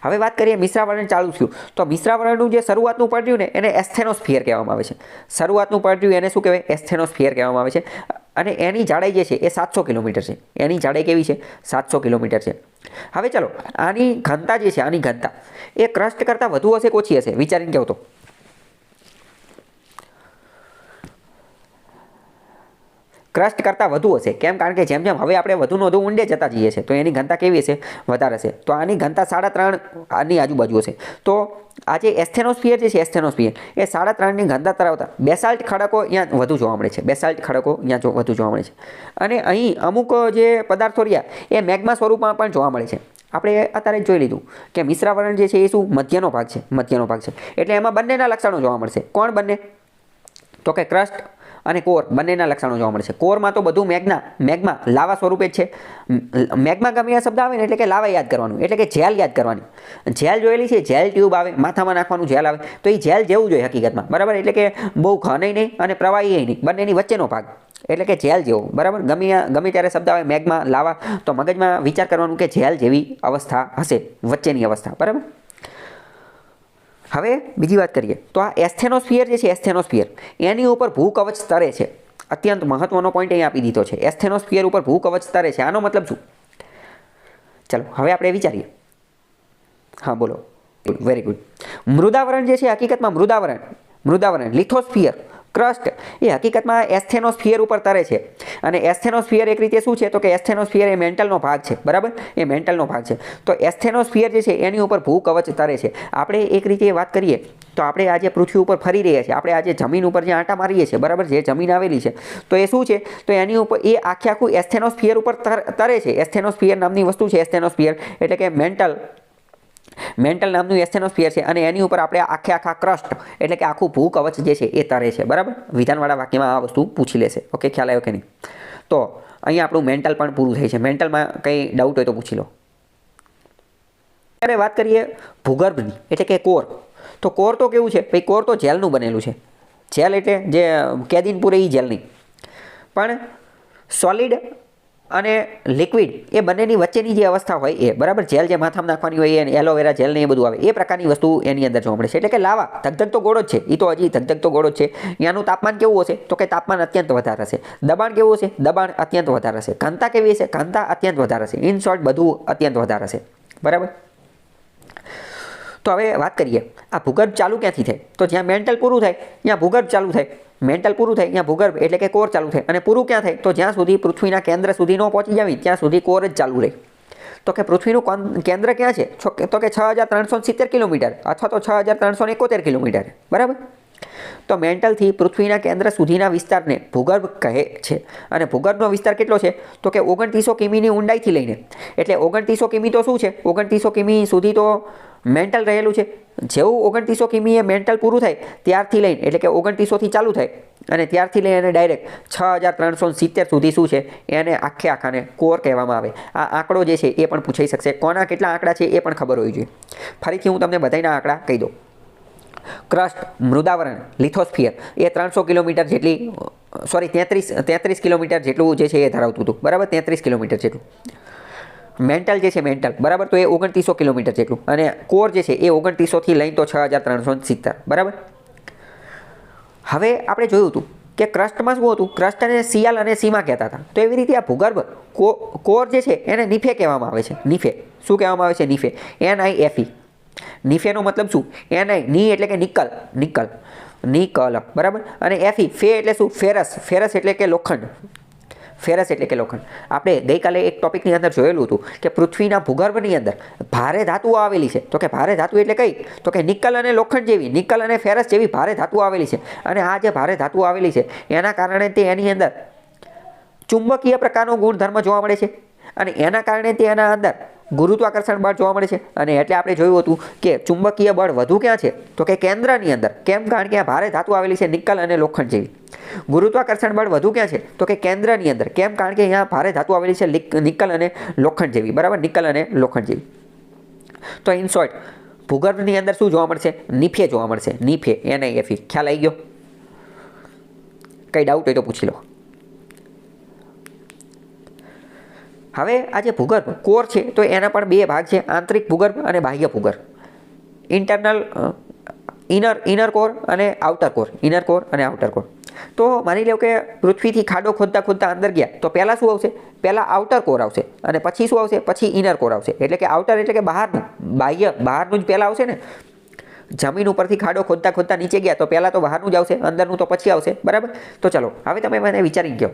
હવે વાત કરીએ મિશ્રાવરણ ચાલુ થયું તો મિશ્રાવરણનું જે શરૂઆતનું પડ્યું ને એને એસ્થેનોસ્ફિયર કહેવામાં આવે છે. શરૂઆતનું પડ્યું એને શું કહેવાય? એસ્થેનોસ્ફિયર કહેવામાં આવે છે. અને એની જાડાઈ જે છે એ 700 કિલોમીટર છે. એની જાડાઈ કેવી છે? 700 કિલોમીટર છે. હવે ચલો આની ઘનતા જે છે, આની ઘનતા એ ક્રસ્ટ કરતાં વધુ હશે કે ઓછી હશે? વિચારીને કહો તો. ક્રસ્ટ કરતાં વધુ હશે. કેમ? કારણ કે જેમ જેમ હવે આપણે વધુને વધુ ઊંડે જતા જઈએ છીએ તો એની ઘનતા કેવી હશે? વધારે હશે. તો આની ઘનતા 3.5 આની આજુબાજુ હશે. તો આ જે એસ્થેનોસ્ફિયર જે છે એસ્થેનોસ્ફિયર એ 3.5ની ઘનતા ધરાવતા બેસાલ્ટ ખડકો અહીંયા વધુ જોવા મળે છે. બેસાલ્ટ ખડકો અહીંયા વધુ જોવા મળે છે. અને અહીં અમુક જે પદાર્થો રહ્યા એ મેગ્મા સ્વરૂપમાં પણ જોવા મળે છે. આપણે અત્યારે જોઈ લીધું કે મિશ્રાવરણ જે છે એ શું? મધ્યનો ભાગ છે. મધ્યનો ભાગ છે એટલે એમાં બંનેના લક્ષણો જોવા મળશે. કોણ બંને? તો કે ક્રસ્ટ અને કોર બંનેના લક્ષણો જોવા મળશે. કોરમાં તો બધું મેગ્મા લાવા સ્વરૂપે જ છે. મેગ્મા ગમે આ શબ્દ આવે ને એટલે કે લાવા યાદ કરવાનું, એટલે કે જેલ યાદ કરવાની. જેલ જોયેલી છે, જેલ ટ્યુબ આવે, માથામાં નાખવાનું જેલ આવે, તો એ જેલ જેવું જોઈએ હકીકતમાં, બરાબર. એટલે કે બહુ ઘનય નહીં અને પ્રવાહી નહીં, બંનેની વચ્ચેનો ભાગ, એટલે કે જેલ જેવો, બરાબર. ગમે ત્યારે શબ્દ આવે મેગ્મા, લાવા, તો મગજમાં વિચાર કરવાનું કે જેલ જેવી અવસ્થા હશે, વચ્ચેની અવસ્થા, બરાબર. હવે બીજી વાત કરીએ તો આ એસ્થેનોસ્ફિયર જે છે એસ્થેનોસ્ફિયર એની ઉપર ભૂકવચ સ્તરે છે. અત્યંત મહત્વનો પોઈન્ટ અહીં આપી દીધો છે. એસ્થેનોસ્ફિયર ઉપર ભૂકવચ સ્તરે છે. આનો મતલબ શું? ચલો હવે આપણે વિચારીએ. હા બોલો. Very good. મૃદાવરણ જે છે હકીકતમાં મૃદાવરણ લિથોસ્ફિયર ક્રસ્ટ એ હકીકતમાં એસ્થેનોસ્ફિયર ઉપર તરે છે. અને એસ્થેનોસ્ફિયર એક રીતે શું છે? તો કે એસ્થેનોસ્ફિયર એ મેન્ટલનો ભાગ છે, બરાબર. એ મેન્ટલનો ભાગ છે. તો એસ્થેનોસ્ફિયર જે છે એની ઉપર ભૂકવચ તરે છે. આપણે એક રીતે વાત કરીએ તો આપણે આજે પૃથ્વી ઉપર ફરી રહ્યા છીએ, આપણે આજે જમીન ઉપર જે આંટા મારીએ છીએ, બરાબર, જે જમીન આવેલી છે તો એ શું છે? તો એની ઉપર એ આખું એસ્થેનોસ્ફિયર ઉપર તરે છે. એસ્થેનોસ્ફિયર નામની વસ્તુ છે. એસ્થેનોસ્ફિયર એટલે કે મેન્ટલ નામનું એસ્થેનોસ્ફિયર છે અને એની ઉપર આપણે આખા ક્રસ્ટ એટલે કે આખું ભૂકવચ જે છે એ તરે છે, બરાબર. વિધાનવાળા વાક્યમાં આ વસ્તુ પૂછી લેશે. ઓકે, ખ્યાલ આવ્યો કે નહીં? તો અહીંયા આપણું મેન્ટલ પણ પૂરું થાય છે. મેન્ટલમાં કંઈ ડાઉટ હોય તો પૂછી લો. ત્યારે વાત કરીએ ભૂગર્ભની એટલે કે કોર. તો કોર તો કેવું છે ભાઈ? કોર તો જેલનું બનેલું છે. જેલ એટલે જે કેદીન પૂરે એ જેલ નહીં, પણ સોલિડ અને લિક્વિડ એ બંનેની વચ્ચેની જે અવસ્થા હોય એ, બરાબર. જેલ જે માથામાં નાખવાની હોય એ એલોવેરા જેલ ને એ બધું આવે, એ પ્રકારની વસ્તુ એની અંદર જોવા મળે છે. એટલે કે લાવા ધગધગતો ગોળો જ છે. એ તો હજી ધગધગતો ગોળો જ છે. ત્યાંનું તાપમાન કેવું હશે? તો કે તાપમાન અત્યંત વધારે હશે. દબાણ કેવું હશે? દબાણ અત્યંત વધારે હશે. ઘનતા કેવી હશે? ઘનતા અત્યંત વધારે હશે. ઇન શોર્ટ બધું અત્યંત વધારે હશે, બરાબર. તો હવે વાત કરીએ આ ભૂગર્ભ ચાલુ ક્યાંથી થાય? તો જ્યાં મેન્ટલ પૂરું થાય ત્યાં ભૂગર્ભ ચાલુ થાય. મેન્ટલ પૂરું થાય ત્યાં ભૂગર્ભ એટલે કે કોર ચાલુ થાય. અને પૂરું ક્યાં થાય? તો જ્યાં સુધી પૃથ્વીના કેન્દ્ર સુધી ન પહોંચી જાય ત્યાં સુધી કોર જ ચાલુ રહે. તો કે પૃથ્વીનું કેન્દ્ર ક્યાં છે? તો કે 6370 કિલોમીટર અથવા તો 6371 કિલોમીટર, બરાબર. તો મેન્ટલથી પૃથ્વીના કેન્દ્ર સુધીના વિસ્તારને ભૂગર્ભ કહે છે. અને ભૂગર્ભનો વિસ્તાર કેટલો છે? તો કે 2900 કિમીની ઊંડાઈથી લઈને, એટલે 2900 કિમી તો શું છે? 2900 કિમી સુધી તો મેન્ટલ રહેલું છે. જેવું 2900 કિમી એ મેન્ટલ પૂરું થાય ત્યારથી લઈને, એટલે કે 2900થી ચાલુ થાય અને ત્યારથી લઈને એને ડાયરેક્ટ 6370 સુધી શું છે? એને આખાને કોર કહેવામાં આવે. આ આંકડો જે છે એ પણ પૂછાઈ શકશે. કોના કેટલા આંકડા છે એ પણ ખબર હોવી જોઈએ. ફરીથી હું તમને બધાના આંકડા કહી દઉં. ક્રસ્ટ મૃદાવરણ લિથોસ્ફિયર એ 300 કિલોમીટર જેટલી 33 કિલોમીટર જેટલું જે છે એ ધરાવતું હતું, બરાબર. 33 કિલોમીટર જેટલું. મેન્ટલ જે છે મેન્ટલ, બરાબર, તો એ 2900 કિલોમીટર જેટલું. અને કોર જે છે એ 2900થી લઈને તો 6370, બરાબર. હવે આપણે જોયું હતું કે ક્રસ્ટમાં શું હતું? ક્રસ્ટને સિયાલ અને સીમા કહેતા હતા. તો એવી રીતે આ ભૂગર્ભ કોર જે છે એને નીફે કહેવામાં આવે છે. નીફે શું કહેવામાં આવે છે? Neef, NIFE. નીફેનો મતલબ શું? ની એટલે કે નિકલ, બરાબર. અને FE ફે એટલે શું? ફેરસ એટલે કે લોખંડ. આપણે ગઈકાલે એક ટોપિકની અંદર જોયેલું હતું કે પૃથ્વીના ભૂગર્ભની અંદર ભારે ધાતુઓ આવેલી છે. તો કે ભારે ધાતુ એટલે કઈ? તો કે નિકલ અને લોખંડ જેવી, નિકલ અને ફેરસ જેવી ભારે ધાતુઓ આવેલી છે. અને આ જે ભારે ધાતુઓ આવેલી છે એના કારણે તે એની અંદર ચુંબકીય પ્રકારનો ગુણધર્મ જોવા મળે છે. અને એના કારણે તે એના અંદર ગુરુત્વાકર્ષણ બળ જોવા મળે છે. અને એટલે આપણે જોયું હતું કે ચુંબકીય બળ વધુ ક્યાં છે? તો કે કેન્દ્રની અંદર. કેમ? કારણ કે આ ભારે ધાતુ આવેલી છે નિકલ અને લોખંડ જેવી. ગુરુત્વાકર્ષણ બળ વધુ ક્યાં છે? તો કે કેન્દ્રની અંદર. કેમ? કારણ કે અહીંયા ભારે ધાતુ આવેલી છે નિકલ અને લોખંડ જેવી, બરાબર. નિકલ અને લોખંડ જેવી. તો ઇન શોર્ટ ભૂગર્ભની અંદર શું જોવા મળશે? નીફે જોવા મળશે. Neef, NIFE. ખ્યાલ આવી ગયો? કઈ ડાઉટ હોય તો પૂછી લો. હવે આ જે ભૂગર્ભ કોર છે તો એના પણ બે ભાગ છે, આંતરિક ભૂગર્ભ અને બાહ્ય ભૂગર્ભ. ઇનર કોર અને આઉટર કોર. તો માની લો કે પૃથ્વીથી ખાડો ખોદતા અંદર ગયા તો પહેલાં શું આવશે? પહેલાં આઉટર કોર આવશે અને પછી શું આવશે? પછી ઇનર કોર આવશે. એટલે કે આઉટર એટલે કે બહારનું, બહારનું જ પહેલાં આવશે ને. જમીન ઉપરથી ખાડો ખોદતા નીચે ગયા તો પહેલાં તો બહારનું જ આવશે, અંદરનું તો પછી આવશે, બરાબર. તો ચલો હવે તમે મને વિચારી ગયો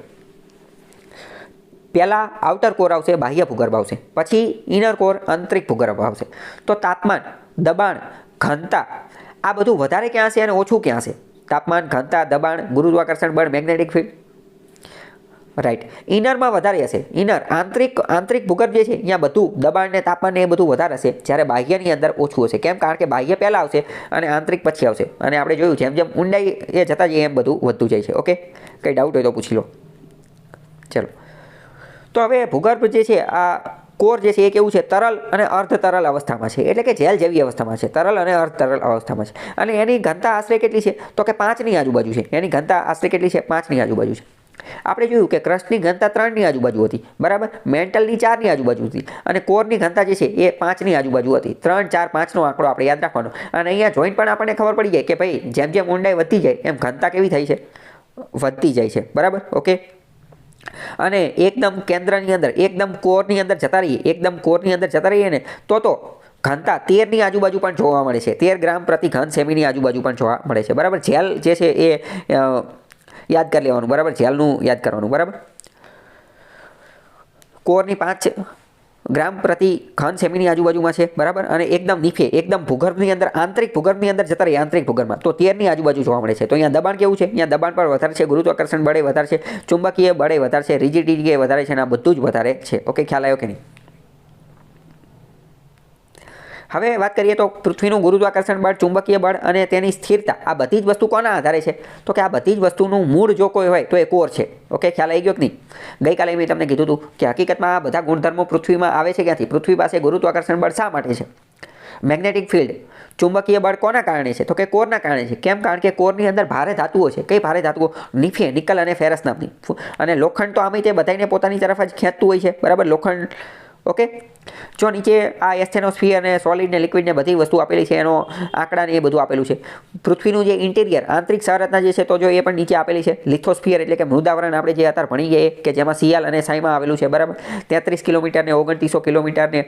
પહેલાં આઉટર કોર આવશે, બાહ્ય ભૂગર્ભ આવશે, પછી ઇનર કોર આંતરિક ભૂગર્ભ આવશે. તો તાપમાન, દબાણ, ઘનતા આ બધું વધારે ક્યાં છે અને ઓછું ક્યાં છે? તાપમાન, ઘનતા, દબાણ, ગુરુત્વાકર્ષણ બળ, મેગ્નેટિક ફિલ્ડ. રાઈટ. ઇનરમાં વધારે હશે. ઇનર આંતરિક ભૂગર્ભ જે છે અહીંયા બધું દબાણ ને તાપમાન ને એ બધું વધારે હશે, જ્યારે બાહ્યની અંદર ઓછું હશે. કેમ? કારણ કે બાહ્ય પહેલાં આવશે અને આંતરિક પછી આવશે. અને આપણે જોયું જેમ જેમ ઊંડાઈ એ જતા જઈએ એમ બધું વધતું જાય છે. ઓકે, કંઈ ડાઉટ હોય તો પૂછી લો. ચલો, તો હવે ભૂગર્ભ જે છે આ કોર જે છે એ કેવું છે? તરલ અને અર્ધ તરલ અવસ્થામાં છે, એટલે કે જેલ જેવી અવસ્થામાં છે, તરલ અને અર્ધ તરલ અવસ્થામાં છે. અને એની ઘનતા આશરે કેટલી છે? તો કે 5ની આજુબાજુ છે. એની ઘનતા આશરે કેટલી છે? 5ની આજુબાજુ છે. આપણે જોયું કે ક્રસ્ટની ઘનતા 3ની આજુબાજુ હતી, બરાબર. મેન્ટલની 4ની આજુબાજુ હતી અને કોરની ઘનતા જે છે એ 5ની આજુબાજુ હતી. 3, 4, 5નો આંકડો આપણે યાદ રાખવાનો. અને અહીંયા જોઈન્ટ પણ આપણને ખબર પડી જાય કે ભાઈ જેમ જેમ ઊંડાઈ વધતી જાય એમ ઘનતા કેવી થાય છે? વધતી જાય છે, બરાબર. ઓકે. અને એકદમ કેન્દ્રની અંદર, એકદમ કોરની અંદર જતા રહીએ ને તો ઘનતા 13ની આજુબાજુ પણ જોવા મળે છે. 13 ગ્રામ પ્રતિ ઘન સેમીની આજુબાજુ પણ જોવા મળે છે, બરાબર. જેલ જે છે એ યાદ કરી લેવાનું, બરાબર. જેલનું યાદ કરવાનું, બરાબર. કોરની 5 ગ્રામ પ્રતિ ઘન સેમીની આજુબાજુમાં છે, બરાબર. અને એકદમ નીચે, એકદમ ભૂગર્ભની અંદર, આંતરિક ભૂગર્ભની અંદર જતા રહીએ, આંતરિક ભૂગર્ભમાં તો 13ની આજુબાજુ જોવા મળે છે. તો અહીંયા દબાણ કેવું છે? અહીંયા દબાણ પણ વધારે છે, ગુરુત્વાકર્ષણ બળે વધારે છે, ચુંબકીય બળે વધારે છે, રિજિડિટી વધારે છે, અને આ બધું જ વધારે છે. ઓકે, ખ્યાલ આવ્યો કે નહીં? હવે વાત કરીએ તો પૃથ્વીનું ગુરુત્વાકર્ષણ બળ, ચુંબકીય બળ અને તેની સ્થિરતા, આ બધી જ વસ્તુ કોના આધારે છે? તો કે આ બધી જ વસ્તુનું મૂળ જો કોઈ હોય તો એ કોર છે. ઓકે, ખ્યાલ આવી ગયો કે નહીં? ગઈકાલે મેં તમને કીધું હતું કે હકીકતમાં આ બધા ગુણધર્મો પૃથ્વીમાં આવે છે ક્યાંથી? પૃથ્વી પાસે ગુરુત્વાકર્ષણ બળ શા માટે છે? મેગ્નેટિક ફિલ્ડ, ચુંબકીય બળ કોના કારણે છે? તો કે કોરના કારણે છે. કેમ? કારણ કે કોરની અંદર ભારે ધાતુઓ છે. કઈ ભારે ધાતુઓ? નિકલ અને ફેરસ નામની. અને લોખંડ તો આમે તે બધાને પોતાની તરફ જ ખેંચતું હોય છે, બરાબર. લોખંડ. ઓકે, જો નીચે આ એસ્થેનોસ્ફિયર અને સોલિડ ને લિક્વિડ ને બધી વસ્તુ આપેલી છે, એનો આંકડા ને એ બધું આપેલું છે. પૃથ્વીનું જે ઇન્ટિરિયર, આંતરિક સંરચના જે છે તો જો એ પણ નીચે આપેલી છે. લિથોસ્ફિયર એટલે કે મૃદાવરણ આપણે જે અત્યારે ભણી ગઈએ કે જેમાં સિયાલ અને સાઈમાં આવેલું છે, બરાબર. 33 કિલોમીટર ને 2900 કિલોમીટર ને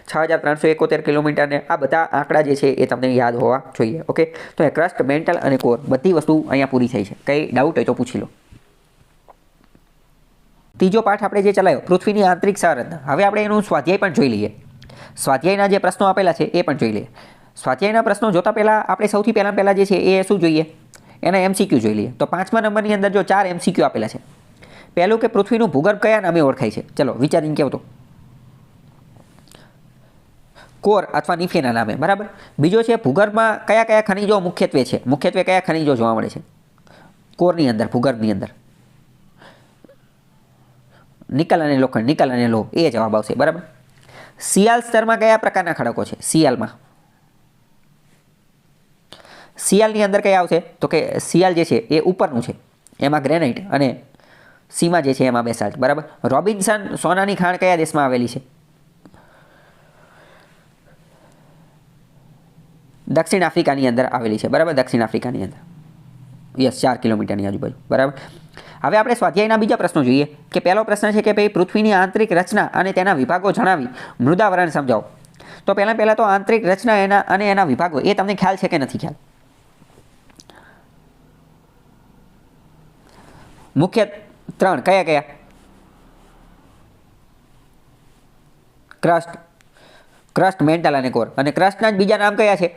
6371 કિલોમીટર ને આ બધા આંકડા જે છે એ તમને યાદ હોવા જોઈએ. ઓકે, તો એ ક્રસ્ટ, મેન્ટલ અને કોર બધી વસ્તુ અહીંયા પૂરી થઈ છે. કંઈ ડાઉટ હોય તો પૂછી લો. ત્રીજો પાઠ આપણે જે ચલાવ્યો પૃથ્વીની આંતરિક સંરચના. હવે આપણે એનું સ્વાધ્યાય પણ જોઈ લઈએ. સ્વાધ્યાયના જે પ્રશ્નો આપેલા છે એ પણ જોઈ લઈએ. સ્વાધ્યાયના પ્રશ્નો જોતા પહેલાં આપણે સૌથી પહેલાં જે છે એ શું જોઈએ? એના MCQ જોઈ લઈએ. તો 5મા નંબરની અંદર જો 4 MCQ આપેલા છે. પહેલું કે પૃથ્વીનું ભૂગર્ભ કયા નામે ઓળખાય છે? ચલો વિચારીને કહેવો તો. કોર અથવા નિફેના નામે, બરાબર. બીજો છે ભૂગર્ભમાં કયા કયા ખનિજો મુખ્યત્વે છે? મુખ્યત્વે કયા ખનિજો જોવા મળે છે કોરની અંદર, ભૂગર્ભની અંદર? નિકલ અને લોખંડ, નિકલ અને લોહ, એ જવાબ આવશે, બરાબર. સિયાલ સ્તરમાં કયા પ્રકારના ખડકો છે? સિયાલમાં, સિયાલની અંદર કયા આવશે? તો કે સિયાલ જે છે એ ઉપરનું છે, એમાં ગ્રેનાઇટ, અને સીમાં જે છે એમાં બેસાલ્ટ, બરાબર. રોબિન્સન સોનાની ખાણ કયા દેશમાં આવેલી છે? દક્ષિણ આફ્રિકાની અંદર આવેલી છે, બરાબર. દક્ષિણ આફ્રિકાની અંદર, યસ, 4 કિલોમીટરની આજુબાજુ, બરાબર. હવે આપણે સ્વાધ્યાયના બીજા પ્રશ્નો જોઈએ. કે પહેલો પ્રશ્ન છે કે ભાઈ પૃથ્વીની આંતરિક રચના અને તેના વિભાગો જણાવી મૃદાવરણ સમજાવો. તો પહેલાં તો આંતરિક રચના એના વિભાગો એ તમને ખ્યાલ છે કે નથી ખ્યાલ? મુખ્ય 3 કયા? ક્રસ્ટ, મેન્ટલ અને કોર. અને ક્રસ્ટના જ બીજા નામ કયા છે?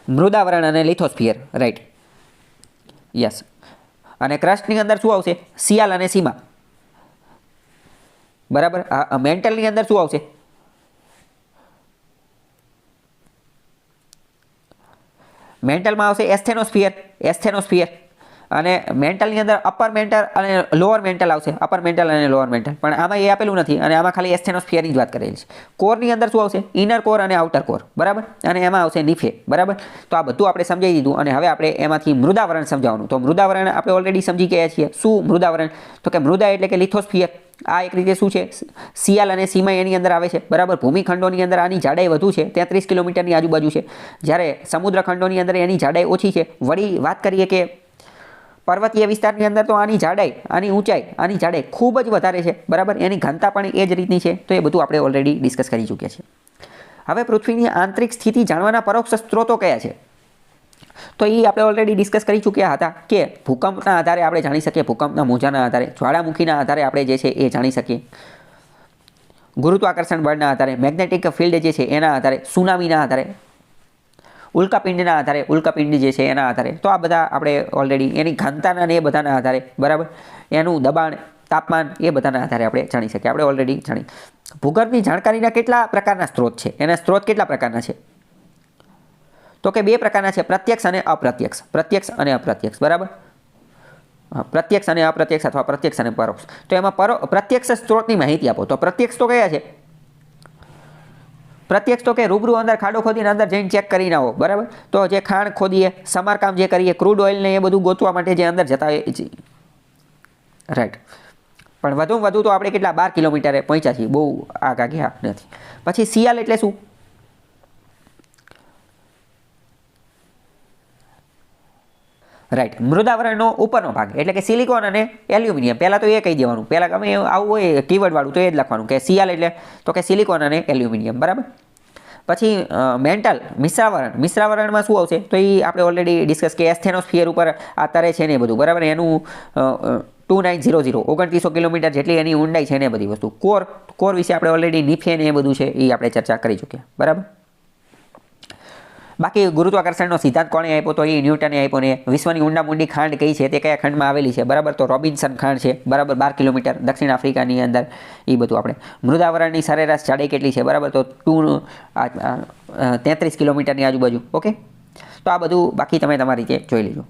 મૃદાવરણ અને લિથોસ્ફિયર, રાઈટ, યસ. અને ક્રસ્ટની અંદર શું આવશે? સિયાલ અને સીમા, બરાબર. મેન્ટલની અંદર શું આવશે? મેન્ટલમાં આવશે એસ્થેનોસ્ફિયર. અને મેન્ટલની અંદર અપર મેન્ટલ અને લોઅર મેન્ટલ આવશે, અપર મેન્ટલ અને લોઅર મેન્ટલ. પણ આમાં એ આપેલું નથી, અને આમાં ખાલી એસ્થેનોસ્ફિયરની જ વાત કરેલી છે. કોરની અંદર શું આવશે? ઇનર કોર અને આઉટર કોર, બરાબર. અને એમાં આવશે નિફે, બરાબર. તો આ બધું આપણે સમજાવી દીધું. અને હવે આપણે એમાંથી મૃદાવરણ સમજાવવાનું. તો મૃદાવરણ આપણે ઓલરેડી સમજી ગયા છીએ. શું મૃદાવરણ? તો કે મૃદા એટલે કે લિથોસ્ફિયર. આ એક રીતે શું છે? સિયાલ અને સીમા એની અંદર આવે છે, બરાબર. ભૂમિખંડોની અંદર આની જાડાઈ વધુ છે, 33 કિલોમીટરની આજુબાજુ છે, જ્યારે સમુદ્ર ખંડોની અંદર એની જાડાઈ ઓછી છે. વળી વાત કરીએ કે પર્વતીય વિસ્તારની અંદર તો આની જાડાઈ, આની ઊંચાઈ, આની જાડાઈ ખૂબ જ વધારે છે, બરાબર. એની ઘનતા પણ એ જ રીતની છે. તો એ બધું આપણે ઓલરેડી ડિસ્કસ કરી ચૂક્યા છીએ. હવે પૃથ્વીની આંતરિક સ્થિતિ જાણવાના પરોક્ષ સ્ત્રોતો કયા છે? તો એ આપણે ઓલરેડી ડિસ્કસ કરી ચૂક્યા હતા કે ભૂકંપના આધારે આપણે જાણી શકીએ, ભૂકંપના મોજાના આધારે, જ્વાળામુખીના આધારે આપણે જે છે એ જાણી શકીએ, ગુરુત્વાકર્ષણ બળના આધારે, મેગ્નેટિક ફિલ્ડ જે છે એના આધારે, સુનામીના આધારે, ઉલ્કાપિંડના આધારે, ઉલ્કાપિંડ જે છે એના આધારે. તો આ બધા આપણે ઓલરેડી એની ઘનતાના ને એ બધાના આધારે, બરાબર, એનું દબાણ, તાપમાન, એ બધાના આધારે આપણે જાણી શકીએ. આપણે ઓલરેડી જાણી. ભૂગર્ભની જાણકારીના કેટલા પ્રકારના સ્ત્રોત છે? એના સ્ત્રોત કેટલા પ્રકારના છે? તો કે 2 પ્રકારના છે, પ્રત્યક્ષ અને અપ્રત્યક્ષ. પ્રત્યક્ષ અને અપ્રત્યક્ષ, બરાબર. પ્રત્યક્ષ અને અપ્રત્યક્ષ અથવા પ્રત્યક્ષ અને પરોક્ષ. તો એમાં પ્રત્યક્ષ સ્ત્રોતની માહિતી આપો. તો પ્રત્યક્ષ તો કયા છે? પ્રત્યક્ષ તો કે રૂબરૂ અંદર ખાડો ખોદીને અંદર જઈને ચેક કરીને આવો, બરાબર. તો જે ખાણ ખોદીએ, સમારકામ જે કરીએ, ક્રૂડ ઓઇલને એ બધું ગોતવા માટે જે અંદર જતા હોય, રાઈટ. પણ વધુમાં વધુ તો આપણે કેટલા 12 કિલોમીટરે પહોંચ્યા છીએ, બહુ આગા ગયા નથી. પછી સિયાલ એટલે શું? રાઈટ, મૃદાવરણનો ઉપરનો ભાગ એટલે કે સિલિકોન અને એલ્યુમિનિયમ. પહેલાં તો એ કહી દેવાનું, પહેલાં ગમે આવું હોય કીવર્ડવાળું તો એ જ લખવાનું કે સિયાલ એટલે તો કે સિલિકોન અને એલ્યુમિનિયમ, બરાબર. પછી મેન્ટલ મિશ્રાવરણ. મિશ્રાવરણમાં શું આવશે? તો એ આપણે ઓલરેડી ડિસ્કસ કે એસ્થેનોસ્ફિયર ઉપર આ તરે છે ને એ બધું, બરાબર. એનું 2900 2900 કિલોમીટર જેટલી એની ઊંડાઈ છે ને એ બધી વસ્તુ. કોર વિશે આપણે ઓલરેડી નીફે ને એ બધું છે એ આપણે ચર્ચા કરી ચૂક્યા, બરાબર. બાકી ગુરુત્વાકર્ષણનો સિદ્ધાંત કોણે આપ્યો? તો એ ન્યૂટને આપ્યો ને. વિશ્વની ઊંડા ઊંડી ખાંડ કઈ છે તે કયા ખંડમાં આવેલી છે, બરાબર. તો રોબિન્સન ખાંડ છે, બરાબર, 12 કિલોમીટર દક્ષિણ આફ્રિકાની અંદર. એ બધું આપણે. મૃદાવરણની સરેરાશ જાડાઈ કેટલી છે, બરાબર. તો 33 કિલોમીટરની આજુબાજુ. ઓકે, તો આ બધું બાકી તમે તમારી રીતે જોઈ લેજો.